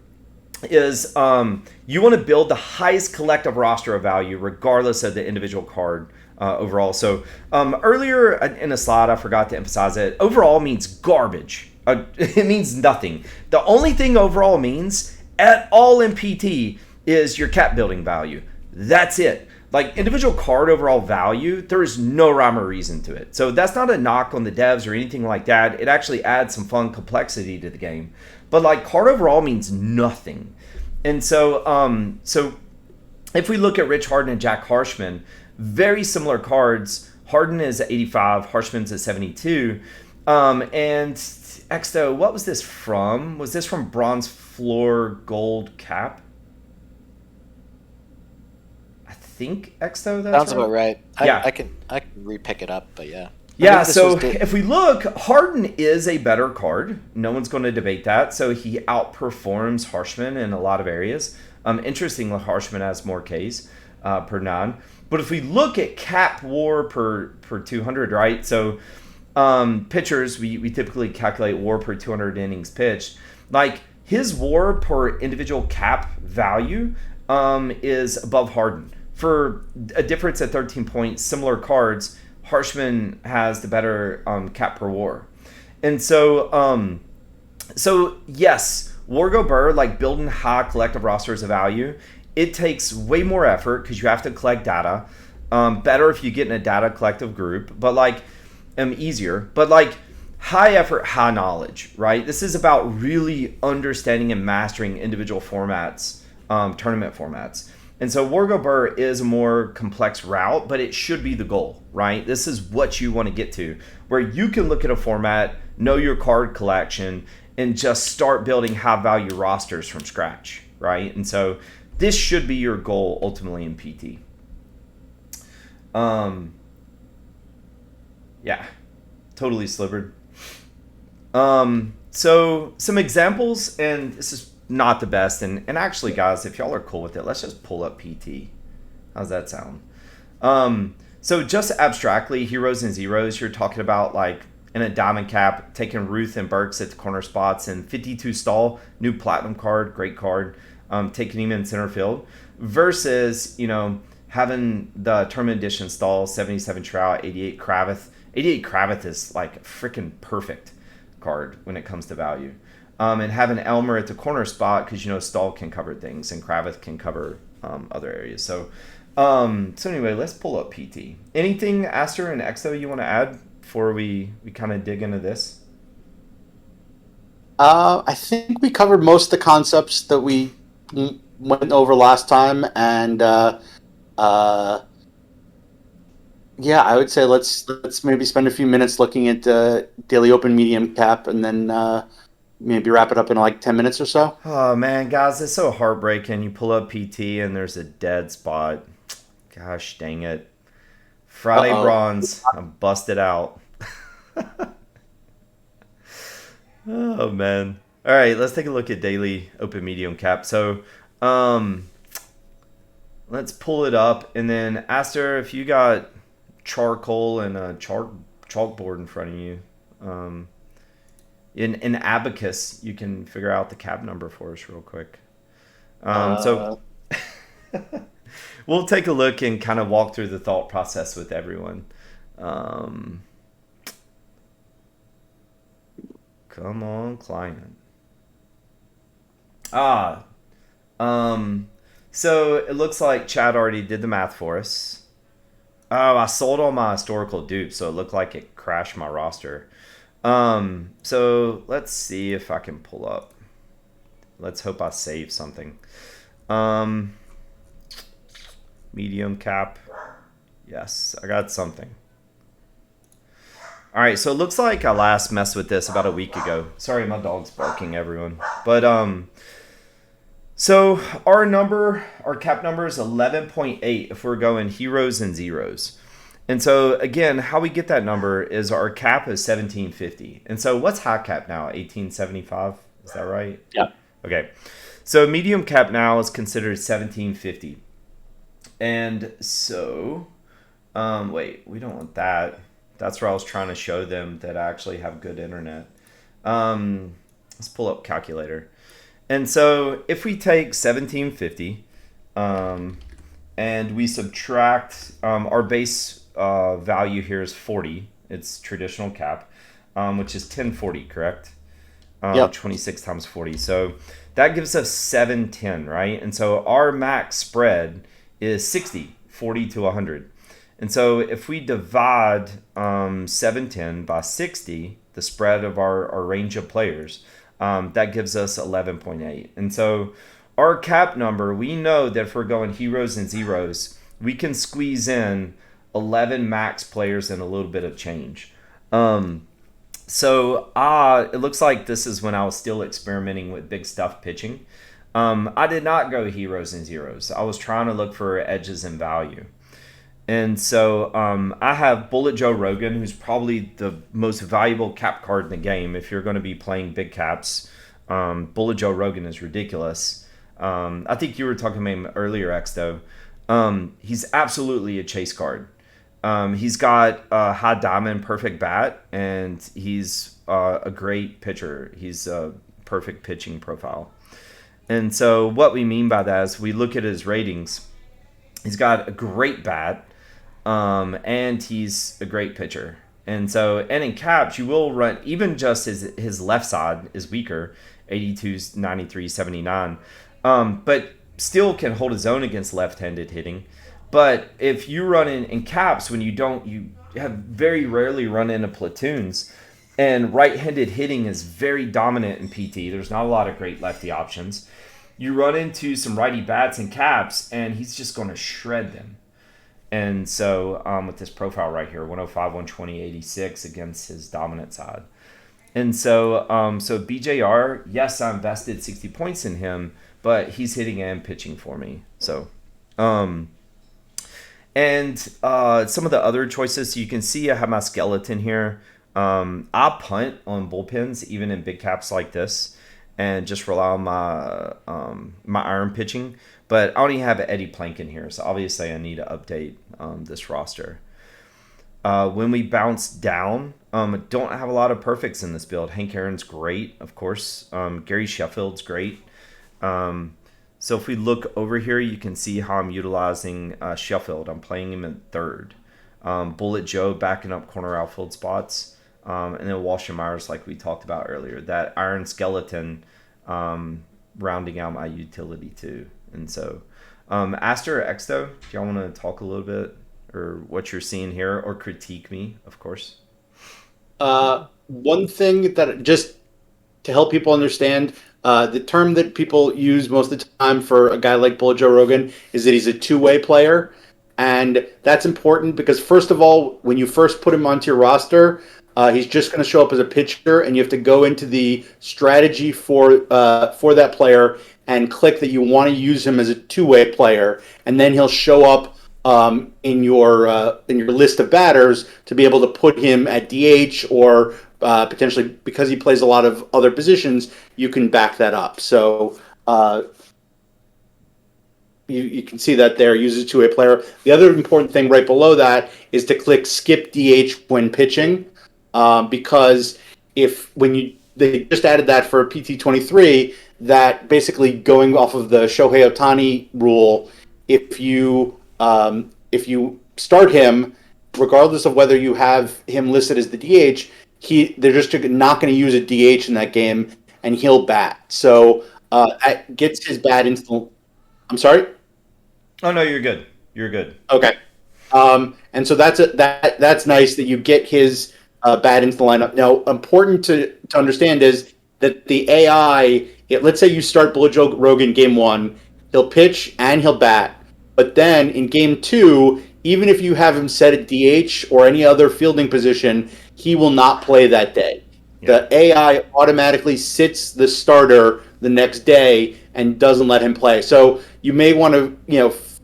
is, you want to build the highest collective roster of value regardless of the individual card overall. So earlier in a slide, I forgot to emphasize it. Overall means garbage. It means nothing. The only thing overall means at all in PT is your cap building value. That's it. Like individual card overall value, there is no rhyme or reason to it. So that's not a knock on the devs or anything like that. It actually adds some fun complexity to the game. But like card overall means nothing. And so if we look at Rich Harden and Jack Harshman, very similar cards. Harden is at 85, Harshman's at 72. And Exto, what was this from? Was this from Bronze Floor Gold Cap? I think Exto, that's Sounds about right. Yeah. I can repick it up, but yeah. Yeah, so if we look, Harden is a better card. No one's going to debate that. So he outperforms Harshman in a lot of areas. Interestingly, Harshman has more Ks per 9. But if we look at cap war per 200, right? So pitchers, we typically calculate war per 200 innings pitched. Like his war per individual cap value is above Harden. For a difference at 13 points, similar cards, Harshman has the better cap per war. And so yes, War Go Burr, like building high collective rosters of value, it takes way more effort because you have to collect data. Better if you get in a data collective group, but like easier. But like high effort, high knowledge, right? This is about really understanding and mastering individual formats, tournament formats. And so War Go Burr is a more complex route, but it should be the goal, right? This is what you want to get to, where you can look at a format, know your card collection, and just start building high value rosters from scratch, right? And so this should be your goal ultimately in PT. Yeah, totally slivered. So some examples, and this is not the best, and actually guys, if y'all are cool with it, let's just pull up PT. How's that sound? So just abstractly, heroes and zeros, you're talking about like in a diamond cap, taking Ruth and Burks at the corner spots, and 52 Stall, new platinum card, great card, taking him in center field, versus, you know, having the tournament edition Stall, 77 Trout, 88 Kravitz. 88 Kravitz is like a freaking perfect card when it comes to value. And having Elmer at the corner spot because, you know, Stall can cover things and Kravitz can cover other areas. So anyway, let's pull up PT. Anything, Aster and Exo, you want to add before we kind of dig into this? I think we covered most of the concepts that we went over last time, and yeah, I would say let's maybe spend a few minutes looking at daily open medium cap, and then maybe wrap it up in like 10 minutes or so. Oh man, guys, it's so heartbreaking. You pull up PT and there's a dead spot. Gosh dang it. Friday bronze. I'm busted out. Oh man. All right, let's take a look at daily open medium cap. So let's pull it up, and then Aster, if you got charcoal and a chalkboard in front of you, in Abacus, you can figure out the cap number for us real quick. So we'll take a look and kind of walk through the thought process with everyone. Come on, client. So it looks like Chad already did the math for us. Oh, I sold all my historical dupes, so it looked like it crashed my roster. So let's see if I can pull up. Let's hope I save something. Medium cap. Yes, I got something. All right, so it looks like I last messed with this about a week ago. Sorry, my dog's barking, everyone. But so our cap number is 11.8 if we're going heroes and zeros. And so again, how we get that number is our cap is 1750. And so what's high cap now? 1875? Is that right? Yeah. Okay. So medium cap now is considered 1750. And so wait, we don't want that. That's where I was trying to show them that I actually have good internet. Let's pull up calculator. And so if we take 1750 and we subtract our base value here is 40. It's traditional cap, which is 1040, correct? Yep. 26 times 40. So that gives us 710, right? And so our max spread is 60, 40 to 100. And so if we divide 710 by 60, the spread of our range of players, that gives us 11.8. And so our cap number, we know that if we're going heroes and zeros, we can squeeze in 11 max players and a little bit of change. So it looks like this is when I was still experimenting with big stuff pitching. I did not go heroes and zeros. I was trying to look for edges and value. And so I have Bullet Joe Rogan, who's probably the most valuable cap card in the game. If you're going to be playing big caps, Bullet Joe Rogan is ridiculous. I think you were talking about him earlier, X, though. He's absolutely a chase card. He's got a high diamond, perfect bat, and he's a great pitcher. He's a perfect pitching profile. And so what we mean by that is we look at his ratings. He's got a great bat, and he's a great pitcher. And so, and in caps, you will run, even just his left side is weaker, 82, 93, 79, but still can hold his own against left-handed hitting. But if you run in caps, when you have very rarely run into platoons, and right-handed hitting is very dominant in PT. There's not a lot of great lefty options. You run into some righty bats in caps, and he's just going to shred them. And so with this profile right here, 105, 120, 86 against his dominant side. And so BJR, yes, I invested 60 points in him, but he's hitting and pitching for me. So, and some of the other choices, so you can see I have my skeleton here. I punt on bullpens, even in big caps like this, and just rely on my iron pitching. But I only have Eddie Plank in here, so obviously I need to update this roster. When we bounce down, I don't have a lot of perfects in this build. Hank Aaron's great, of course. Gary Sheffield's great. So if we look over here, you can see how I'm utilizing Sheffield. I'm playing him in third. Bullet Joe backing up corner outfield spots. And then Walsh and Myers, like we talked about earlier. That Iron Skeleton rounding out my utility too. And so, Aster or Exto, do y'all want to talk a little bit or what you're seeing here, or critique me, of course? One thing that just to help people understand, the term that people use most of the time for a guy like Bullet Joe Rogan is that he's a two-way player. And that's important because, first of all, when you first put him onto your roster, he's just going to show up as a pitcher, and you have to go into the strategy for that player and click that you want to use him as a two-way player, and then he'll show up in your list of batters to be able to put him at DH or potentially, because he plays a lot of other positions, you can back that up. So you can see that there, uses a two-way player. The other important thing right below that is to click skip DH when pitching, because they just added that for PT23, that basically going off of the Shohei Ohtani rule, if you start him, regardless of whether you have him listed as the DH, they're just not going to use a DH in that game, and he'll bat. So that gets his bat into the... I'm sorry? Oh, no, you're good. You're good. Okay. And so that's nice that you get his bat into the lineup. Now, important to understand is that the AI, let's say you start Bullet Joe Rogan game 1, he'll pitch and he'll bat. But then in game 2, even if you have him set at DH or any other fielding position, he will not play that day. Yeah. The AI automatically sits the starter the next day and doesn't let him play. So you may want to,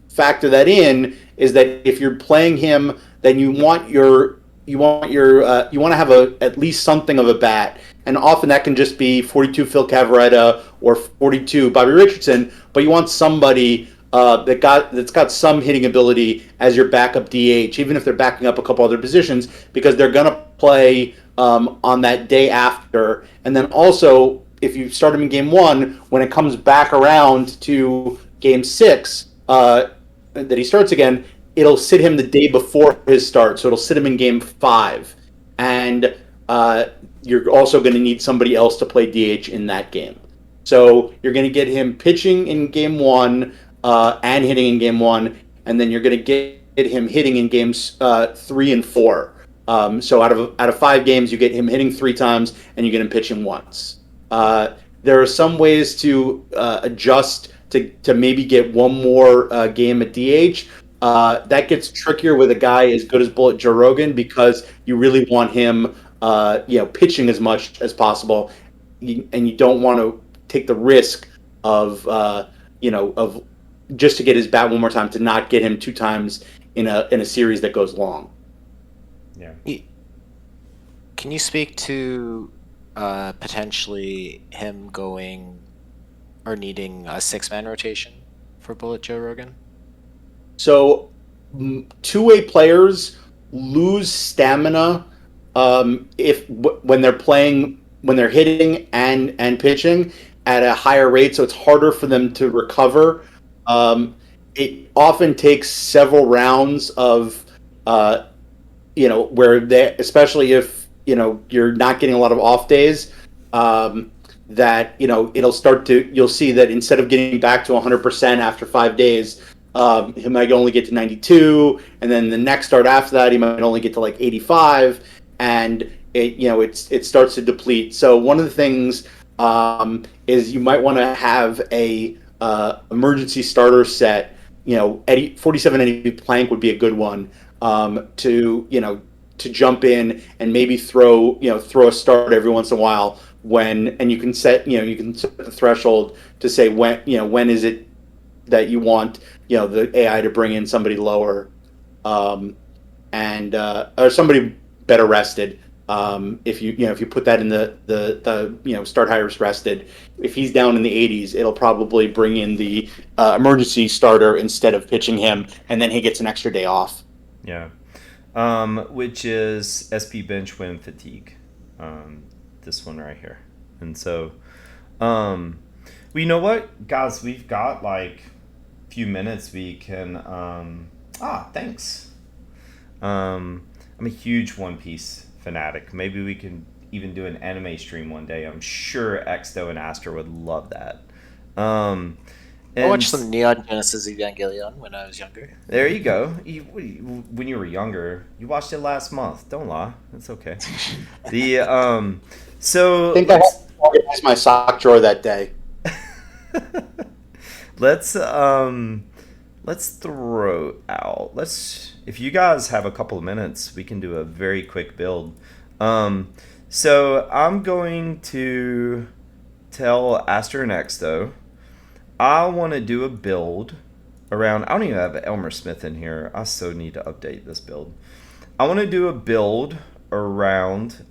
factor that in, is that if you're playing him, then you want to have at least something of a bat, and often that can just be 42 Phil Cavaretta or 42 Bobby Richardson, but you want somebody that's got some hitting ability as your backup DH, even if they're backing up a couple other positions, because they're going to play on that day after. And then also, if you start him in game 1, when it comes back around to game 6, that he starts again, it'll sit him the day before his start, so it'll sit him in game 5, and you're also going to need somebody else to play DH in that game. So you're going to get him pitching in game 1 and hitting in game 1, and then you're going to get him hitting in games 3 and 4. So out of 5 games, you get him hitting 3 times, and you get him pitching once. There are some ways to adjust to maybe get one more game at DH. That gets trickier with a guy as good as Bullet Joe Rogan, because you really want him, pitching as much as possible, and you don't want to take the risk of just to get his bat one more time, to not get him 2 times in a series that goes long. Yeah. Can you speak to potentially him going or needing a 6-man rotation for Bullet Joe Rogan? So, two-way players lose stamina when they're hitting and pitching at a higher rate. So it's harder for them to recover. It often takes several rounds of, where they, especially if you're not getting a lot of off days. That you'll see that instead of getting back to 100% after 5 days, he might only get to 92, and then the next start after that, he might only get to like 85, and it starts to deplete. So one of the things is you might want to have a emergency starter set. 47 Eddie Plank would be a good one to jump in and maybe throw a start every once in a while, and you can set the threshold to say when is it that you want the AI to bring in somebody lower, or somebody better rested. If you put that in the start highest rested, if he's down in the 80s, it'll probably bring in the emergency starter instead of pitching him, and then he gets an extra day off. Yeah. Which is SP bench win fatigue. This one right here. And so, well, you know what, guys, we've got like a few minutes. We can, thanks. I'm a huge One Piece fanatic. Maybe we can even do an anime stream one day. I'm sure Exto and Aster would love that. I watched some Neon Genesis Evangelion when I was younger. There you go. When you were younger, you watched it last month. Don't lie. It's okay. So I think I had to organize my sock drawer that day. Let's throw out. If you guys have a couple of minutes, we can do a very quick build. So I'm going to tell Aster and Exto, I want to do a build around. I don't even have Elmer Smith in here. I so need to update this build. I want to do a build around.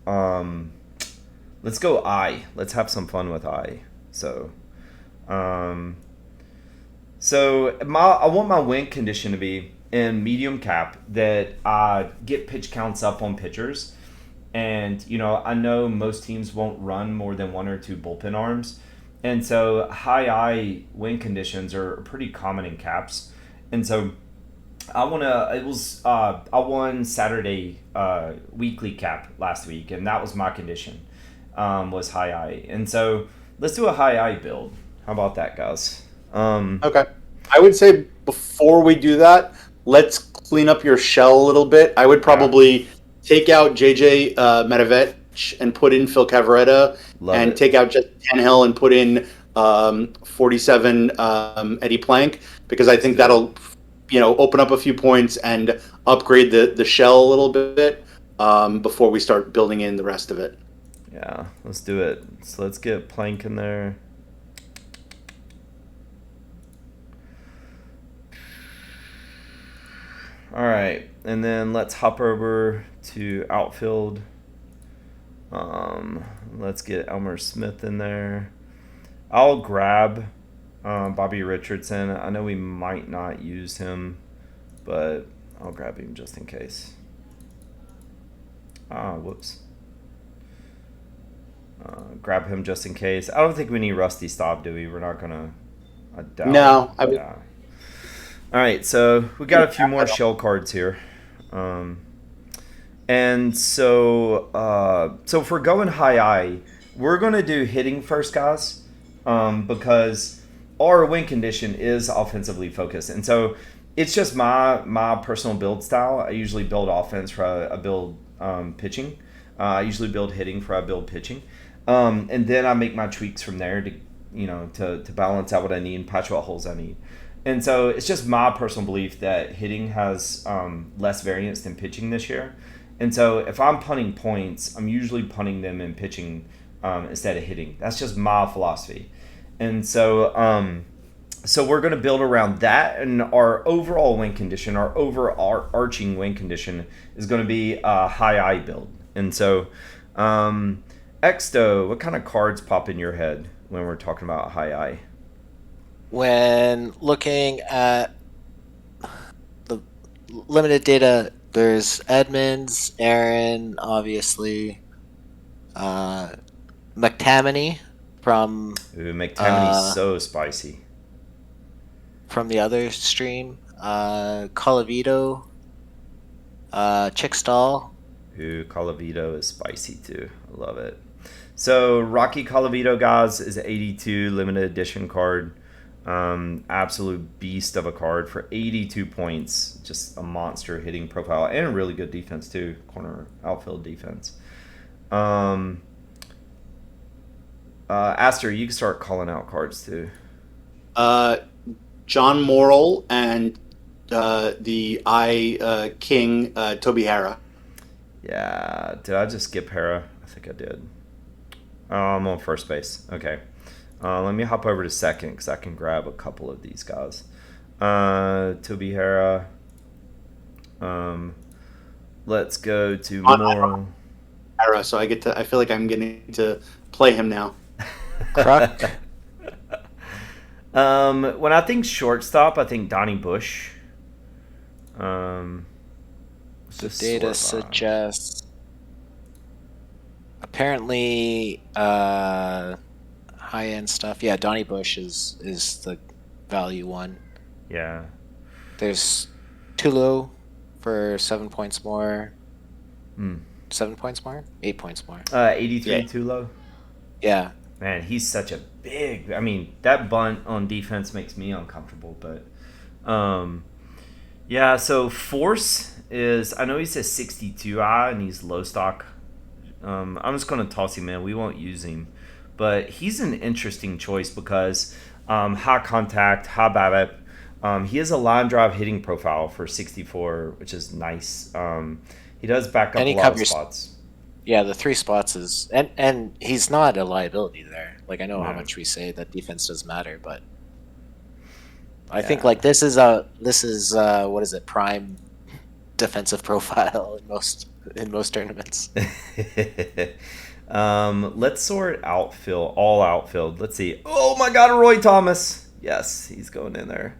Let's go I. Let's have some fun with I. So, I want my win condition to be in medium cap, that I get pitch counts up on pitchers, and I know most teams won't run more than 1 or 2 bullpen arms. And so high I win conditions are pretty common in caps. And so I won Saturday weekly cap last week, and that was my condition, was high I. And so let's do a high I build. How about that, guys? Okay. I would say before we do that, let's clean up your shell a little bit. I would probably take out JJ Medvedev and put in Phil Cavaretta, and take out Justin Tannehill and put in 47 Eddie Plank, because I think that'll open up a few points and upgrade the shell a little bit before we start building in the rest of it. Yeah, let's do it. So let's get Plank in there. All right, and then let's hop over to outfield. Let's get Elmer Smith in there. I'll grab Bobby Richardson. I know we might not use him, but I'll grab him just in case. Whoops. Grab him just in case. I don't think we need Rusty Staub, do we? We're not gonna. I doubt. No, Yeah. All right, so we got a few more shell cards here. And so if we're going high I, we're going to do hitting first, guys, because our win condition is offensively focused. And so it's just my personal build style. I usually build offense for I build pitching. I usually build hitting for I build pitching. And then I make my tweaks from there to balance out what I need and patch what holes I need. And so it's just my personal belief that hitting has less variance than pitching this year. And so if I'm punting points, I'm usually punting them in pitching instead of hitting. That's just my philosophy. And so so we're going to build around that. And our overall win condition, our overarching win condition is going to be a high I build. And so Exto, what kind of cards pop in your head when we're talking about high I? When looking at the limited data, there's Edmonds, Aaron, obviously, McTammany from Ooh, McTammany's so spicy. From the other stream, Colavito, Chickstall. Ooh, Colavito is spicy too. I love it. So Rocky Colavito, guys, is an 82 limited edition card. Absolute beast of a card for 82 points. Just a monster hitting profile and a really good defense too. Corner outfield defense. Aster, you can start calling out cards too. John Morrill and the King Toby Hara. Yeah, did I just skip Hara? I think I did. I'm on first base. Okay. Let me hop over to second because I can grab a couple of these guys. Toby Hara. Let's go to Morrill. Hara, so I feel like I'm getting to play him now. Croc. When I think shortstop, I think Donnie Bush. The data suggests apparently high-end stuff. Yeah, Donnie Bush is the value one. Yeah. There's Tulo for 7 points more. 7 points more? 8 points more. 83 Yeah. Tulo. Yeah. Man, he's such a big. I mean, that bunt on defense makes me uncomfortable, but yeah. So Force is. I know he says 62 I and he's low stock. I'm just gonna toss him in. We won't use him, but he's an interesting choice because high contact, high BABIP. He has a line drive hitting profile for 64, which is nice. He does back up a lot of spots. Yeah, the 3 spots is and he's not a liability there. Like I know how much we say that defense does matter, but I think like this is what is it, prime defensive profile in most tournaments. Let's sort all outfield. Let's see. Oh my God, Roy Thomas. Yes, he's going in there.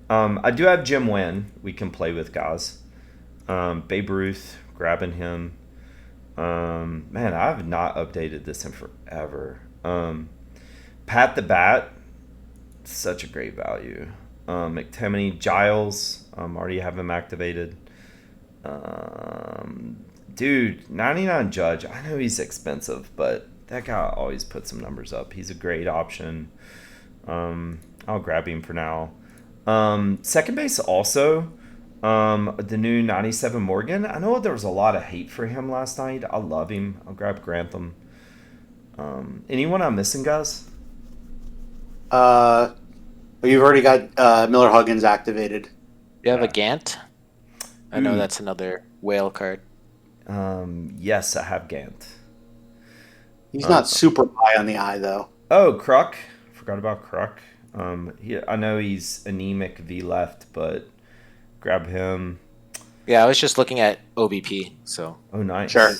I do have Jim Wynn we can play with, guys. Babe Ruth, grabbing him. Man, I've not updated this in forever. Pat the Bat, such a great value. McTammany, Giles, already have him activated. Dude, 99 Judge, I know he's expensive, but that guy always puts some numbers up. He's a great option. I'll grab him for now. Second base also. The new 97 Morgan. I know there was a lot of hate for him last night. I love him. I'll grab Grantham. Anyone I'm missing, guys? You've already got Miller Huggins activated. You have a Gant? I know that's another whale card. Yes, I have Gant. He's not super high on the eye, though. Oh, Kruk. Forgot about Kruk. I know he's anemic V left, but grab him. Yeah, I was just looking at OBP, so. Oh, nice. Sure.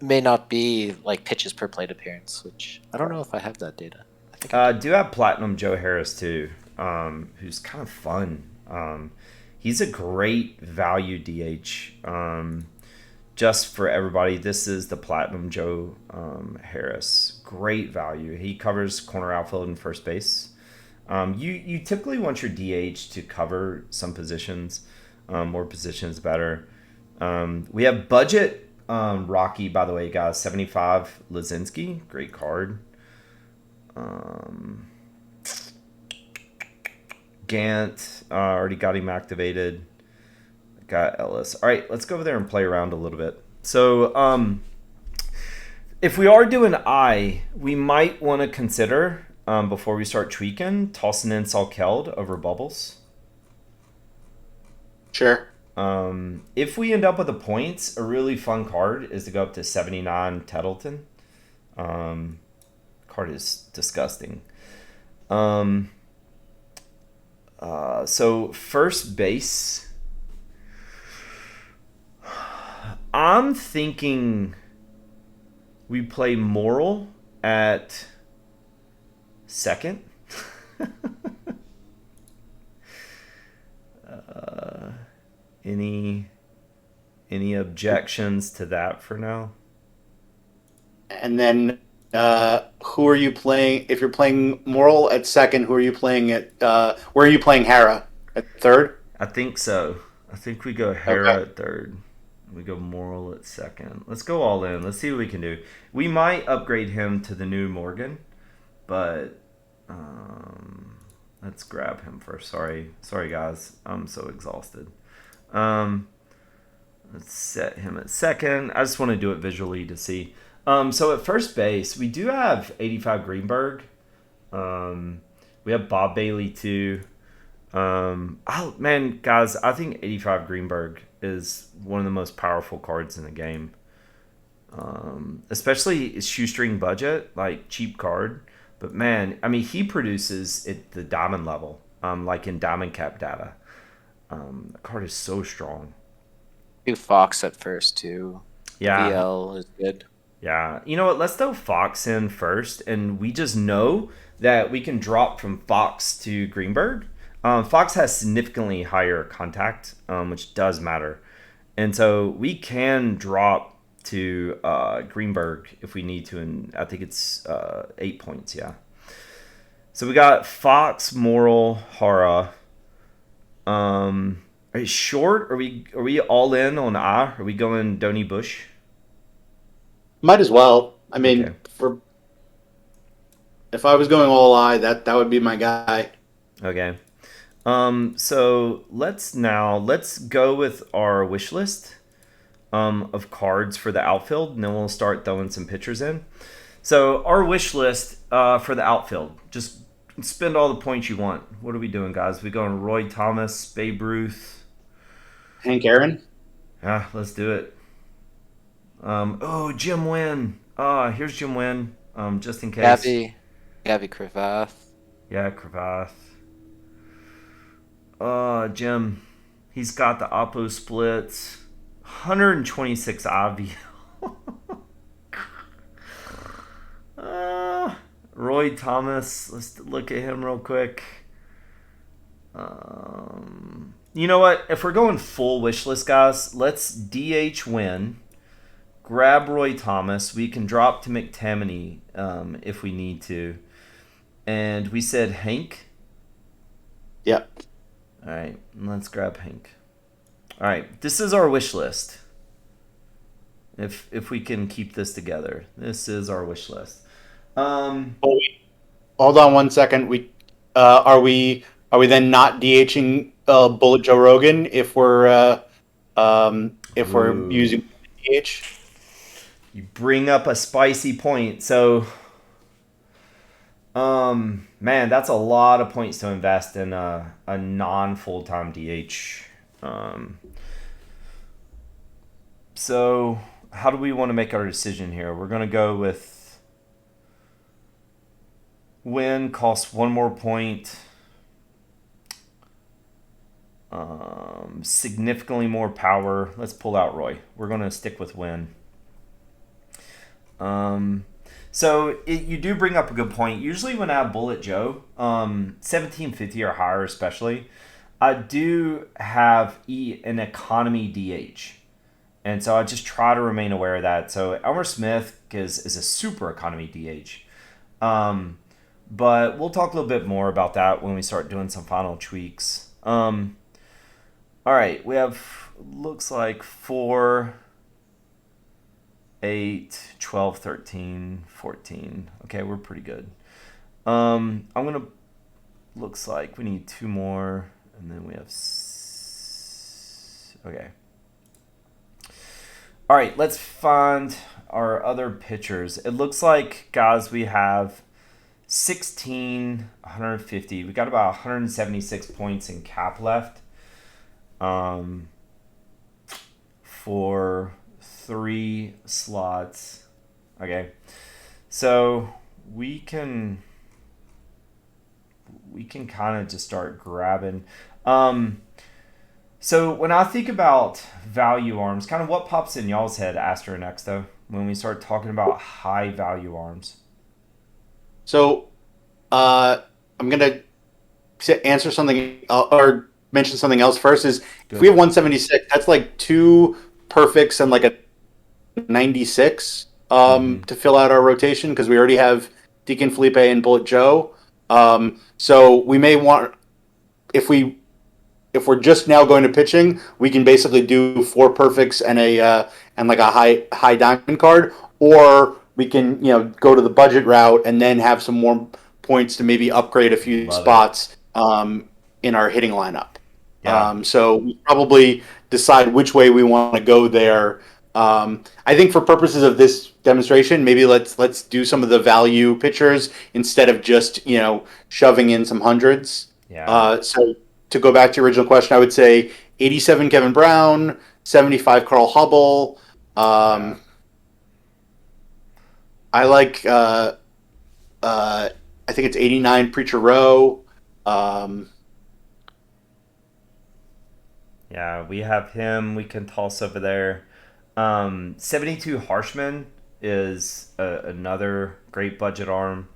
May not be like pitches per plate appearance, which I don't know if I have that data. I think I do have Platinum Joe Harris too, who's kind of fun. He's a great value DH. Just for everybody, this is the Platinum Joe Harris. Great value. He covers corner outfield and first base. You typically want your DH to cover some positions, more positions better. We have budget Rocky, by the way, guys. 75 Lazinski, great card. Gant, already got him activated. Got Ellis. All right, let's go over there and play around a little bit. So, if we are doing I, we might want to consider, before we start tweaking, tossing in Salkeld over Bubbles. Sure. If we end up with the points, a really fun card is to go up to 79 Tettleton. Card is disgusting. So first base, I'm thinking we play Moral at second. Any objections to that for now? And then who are you playing? If you're playing Moral at second, who are you playing at? Where are you playing Hera? At third? I think so. I think we go Hera Okay. at third. We go Moral at second. Let's go all in. Let's see what we can do. We might upgrade him to the new Morgan, but let's grab him first. Sorry, guys. I'm so exhausted. Let's set him at second. I just want to do it visually to see. So at first base, we do have 85 Greenberg. We have Bob Bailey too. Oh man, guys, I think 85 Greenberg is one of the most powerful cards in the game. Especially shoestring budget, like cheap card. But man, I mean, he produces at the diamond level, like in diamond cap data. The card is so strong. Do Fox at first too. Yeah. VL is good. Yeah. You know what? Let's throw Fox in first, and we just know that we can drop from Fox to Greenberg. Fox has significantly higher contact, which does matter. And so we can drop to Greenberg if we need to, and I think it's 8 points, yeah. So we got Fox, Moral, Hara. Are you short? Are we all in on I? Are we going Donny Bush? Might as well. I mean, Okay. if I was going all I, that would be my guy. Okay. So let's go with our wish list of cards for the outfield, and then we'll start throwing some pitchers in. So our wish list for the outfield, just spend all the points you want. What are we doing, guys? We going Roy Thomas, Babe Ruth? Hank Aaron? Yeah, let's do it. Jim Wynn. Here's Jim Wynn. Just in case. Gabby Cravath. Yeah, Cravath. Jim. He's got the Oppo splits. 126 IVL. Roy Thomas. Let's look at him real quick. You know what? If we're going full wish list, guys, let's DH Win. Grab Roy Thomas. We can drop to McTammany if we need to. And we said Hank. Yep. All right, let's grab Hank. All right, this is our wish list. If we can keep this together, this is our wish list. Hold on 1 second. Are we then not DHing Bullet Joe Rogan if we're using DH? You bring up a spicy point. So, man, that's a lot of points to invest in a non-full-time DH. So, how do we want to make our decision here? We're going to go with Win, costs one more point. Significantly more power. Let's pull out Roy. We're going to stick with Win. You do bring up a good point. Usually when I have Bullet Joe, 1750 or higher especially, I do have an economy DH. And so I just try to remain aware of that. So Elmer Smith is a super economy DH. but we'll talk a little bit more about that when we start doing some final tweaks. All right, we have, looks like 4, 8, 12, 13, 14. Okay, we're pretty good. I'm going to, looks like we need 2 more, and then we have, okay. All right, let's find our other pitchers. It looks like, guys, we have 16, 150. We got about 176 points in cap left for 3 slots. Okay, so we can kind of just start grabbing. So when I think about value arms, kind of what pops in y'all's head, Aster and Exto, when we start talking about high value arms? So I'm going to answer something or mention something else first. Is If we have 176, that's like 2 perfects and like a 96 to fill out our rotation, because we already have Deacon Felipe and Bullet Joe. So we may want, if we're just now going to pitching, we can basically do 4 perfects and like a high diamond card, or we can go to the budget route and then have some more points to maybe upgrade a few spots in our hitting lineup. Yeah. So we probably decide which way we want to go there. I think for purposes of this demonstration, maybe let's do some of the value pitchers instead of just shoving in some hundreds. Yeah. So to go back to your original question, I would say 87 Kevin Brown, 75 Carl Hubble. I like I think it's 89 Preacher Rowe. Yeah, we have him. We can toss over there. 72 Harshman is another great budget arm.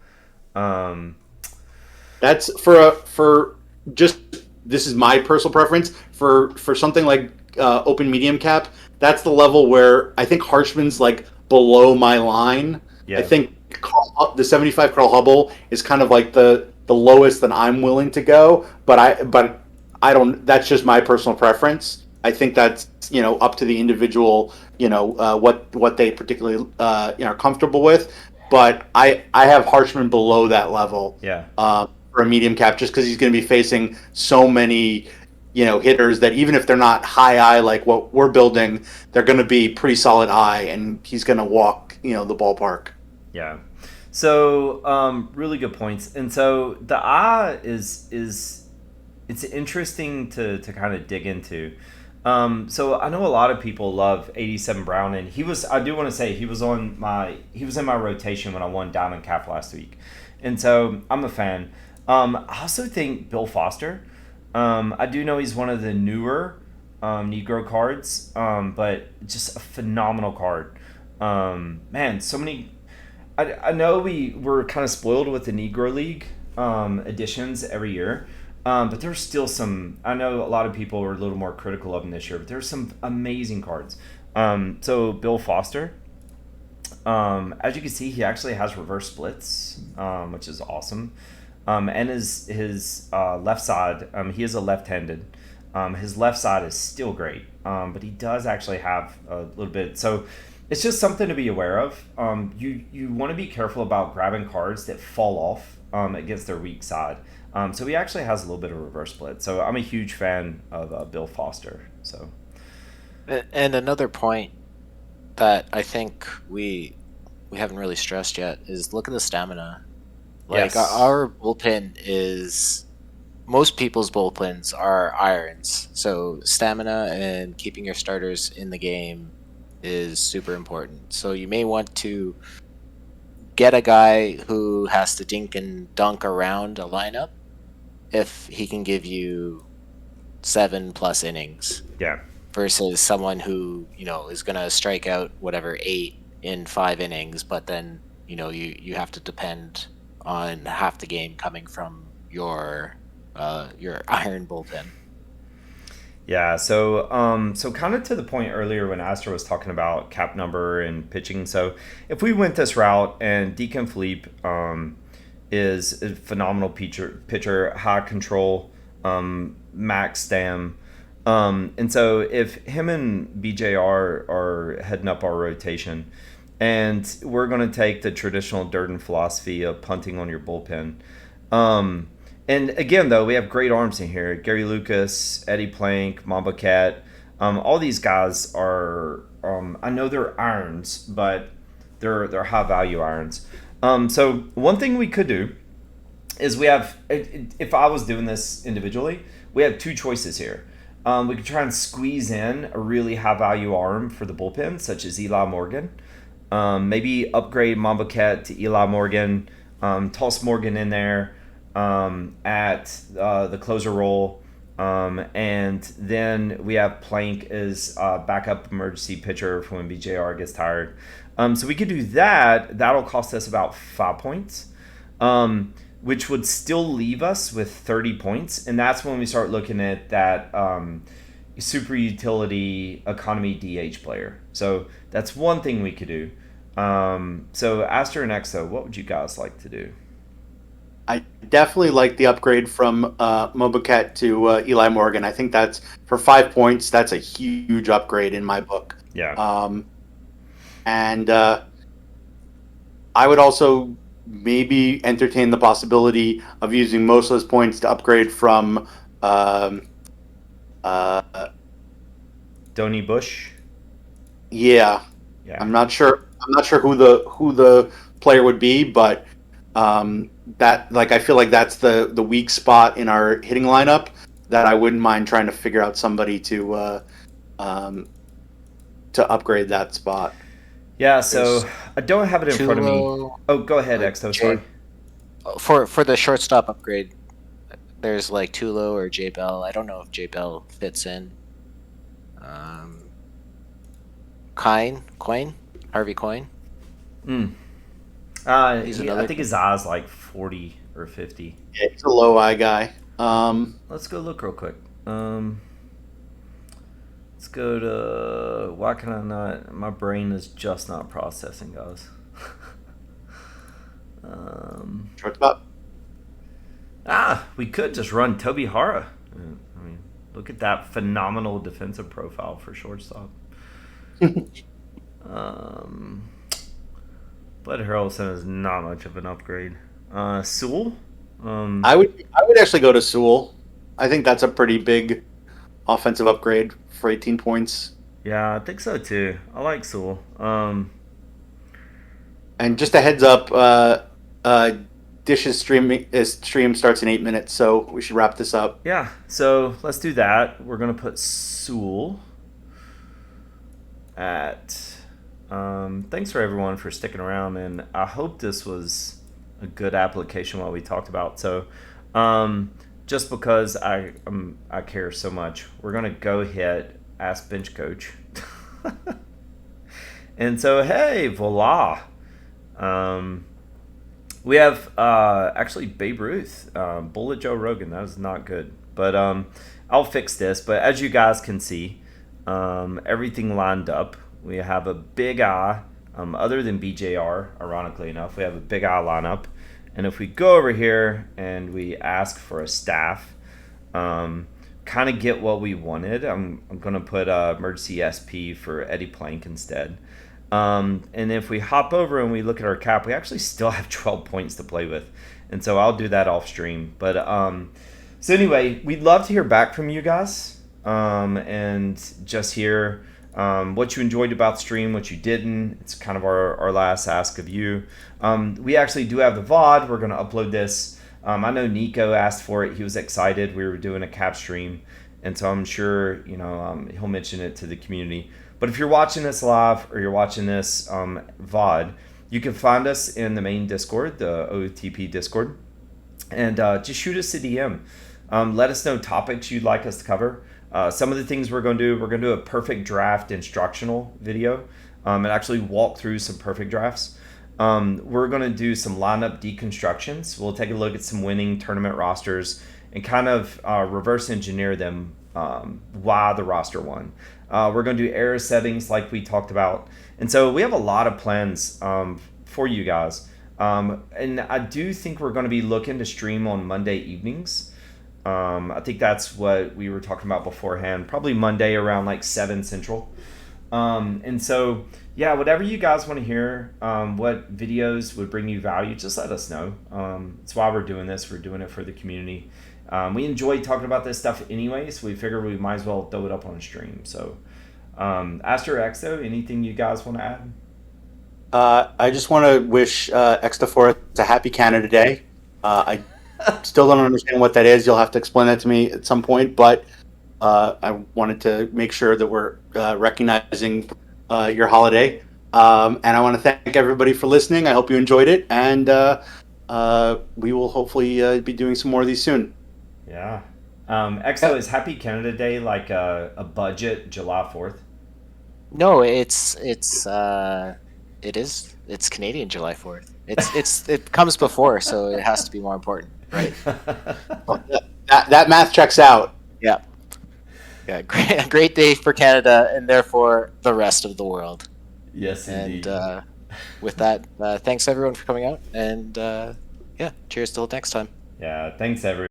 That's for just, this is my personal preference for something like open medium cap. That's the level where I think Harshman's like below my line. Yeah. I think the 75 Carl Hubble is kind of like the lowest that I'm willing to go, but I don't. That's just my personal preference. I think that's up to the individual. What they particularly are comfortable with. But I have Harshman below that level. Yeah. For a medium cap, just because he's going to be facing so many hitters that even if they're not high eye like what we're building, they're going to be pretty solid eye, and he's going to walk the ballpark. Yeah. So really good points. And so the eye is it's interesting to kind of dig into. So I know a lot of people love 87 Brown, and I do want to say he was in my rotation when I won Diamond Cap last week. And so I'm a fan. I also think Bill Foster. I do know he's one of the newer Negro cards, but just a phenomenal card. Man, so many. I know we're kind of spoiled with the Negro League editions every year, but there's still some. I know a lot of people are a little more critical of him this year, but there's some amazing cards. So Bill Foster, as you can see, he actually has reverse splits, which is awesome. And his left side, he is a left-handed. His left side is still great, but he does actually have a little bit. So it's just something to be aware of. You want to be careful about grabbing cards that fall off against their weak side. So he actually has a little bit of reverse split. So I'm a huge fan of Bill Foster. So, and another point that I think we haven't really stressed yet is look at the stamina. Like, yes. Our bullpen is, most people's bullpens are irons. So stamina and keeping your starters in the game is super important. So you may want to get a guy who has to dink and dunk around a lineup if he can give you 7+ innings. Yeah. Versus someone who, is going to strike out 8 in 5 innings, but then, you have to depend on half the game coming from your iron bullpen. Yeah, so kind of to the point earlier when Astor was talking about cap number and pitching. So if we went this route and Deacon Philippe, is a phenomenal pitcher, high control, max stam. And so if him and BJR are heading up our rotation, and we're going to take the traditional Durden philosophy of punting on your bullpen. And again, though, we have great arms in here. Gary Lucas, Eddie Plank, Mamba Cat. All these guys are, I know they're irons, but they're high-value irons. So one thing we could do is we have, if I was doing this individually, we have two choices here. We could try and squeeze in a really high-value arm for the bullpen, such as Eli Morgan. Maybe upgrade Mamba Cat to Eli Morgan, toss Morgan in there at the closer role, and then we have Plank as backup emergency pitcher for when BJR gets tired. So we could do that. That'll cost us about 5 points, which would still leave us with 30 points, and that's when we start looking at that super utility economy DH player. So that's one thing we could do. So Aster and Exo, what would you guys like to do? I definitely like the upgrade from Mobacat to Eli Morgan. I think that's, for 5 points, that's a huge upgrade in my book. Yeah. And I would also maybe entertain the possibility of using most of those points to upgrade from Donnie Bush. Yeah. I'm not sure who the player would be, but that, like, I feel like that's the weak spot in our hitting lineup that I wouldn't mind trying to figure out somebody to upgrade that spot. Yeah, so I don't have it in front of me. Oh, go ahead, Exo. Sorry. For the shortstop upgrade, there's like Tulo or J Bell. I don't know if J Bell fits in. Coyne, Harvey Coyne. I think his eye's like 40 or 50. Yeah, he's a low eye guy. Let's go look real quick. Let's go to, why can I not, my brain is just not processing, guys. Shortstop. We could just run Toby Hara. I mean, look at that phenomenal defensive profile for shortstop. Bud Harrelson is not much of an upgrade. Sewell? I would actually go to Sewell. I think that's a pretty big offensive upgrade for 18 points. Yeah, I think so too. I like Sewell. And just a heads up, Dish's stream starts in 8 minutes, so we should wrap this up. Yeah, so let's do that. We're gonna put Sewell at. Thanks for everyone for sticking around, and I hope this was a good application what we talked about. So, just because I care so much, we're gonna go hit Ask Bench Coach, and so hey, voila, we have actually Babe Ruth, Bullet Joe Rogan. That is not good, but I'll fix this. But as you guys can see, everything lined up. We have a big eye, other than BJR, ironically enough, we have a big eye lineup. And if we go over here and we ask for a staff, kind of get what we wanted, I'm going to put emergency SP for Eddie Plank instead. And if we hop over and we look at our cap, we actually still have 12 points to play with. And so I'll do that off stream. But so anyway, we'd love to hear back from you guys, and just hear what you enjoyed about the stream, what you didn't. It's kind of our last ask of you. We actually do have the VOD. We're going to upload this. I know Nico asked for it. He was excited. We were doing a cap stream. And so I'm sure, he'll mention it to the community. But if you're watching this live or you're watching this VOD, you can find us in the main Discord, the OOTP Discord. And just shoot us a DM. Let us know topics you'd like us to cover. Some of the things we're going to do a perfect draft instructional video, and actually walk through some perfect drafts. We're going to do some lineup deconstructions. We'll take a look at some winning tournament rosters and kind of reverse engineer them, why the roster won. We're going to do error settings like we talked about. And so we have a lot of plans for you guys. And I do think we're going to be looking to stream on Monday evenings. I think that's what we were talking about beforehand. Probably Monday around like 7 Central. And so, yeah, whatever you guys want to hear, what videos would bring you value, just let us know. That's why we're doing this. We're doing it for the community. We enjoy talking about this stuff anyway, so we figured we might as well throw it up on a stream. So, Aster X, though, anything you guys want to add? I just want to wish Extaforest a happy Canada Day. I still don't understand what that is. You'll have to explain that to me at some point. But I wanted to make sure that we're recognizing your holiday. And I want to thank everybody for listening. I hope you enjoyed it. And we will hopefully be doing some more of these soon. Yeah. Exo, is Happy Canada Day like a budget July 4th? No, it is. It's Canadian July 4th. It comes before, so it has to be more important, right? Well, that math checks out. Yeah. Yeah, great day for Canada and therefore the rest of the world. Yes, indeed. And with that, thanks everyone for coming out, and yeah, cheers till next time. Yeah, thanks everyone.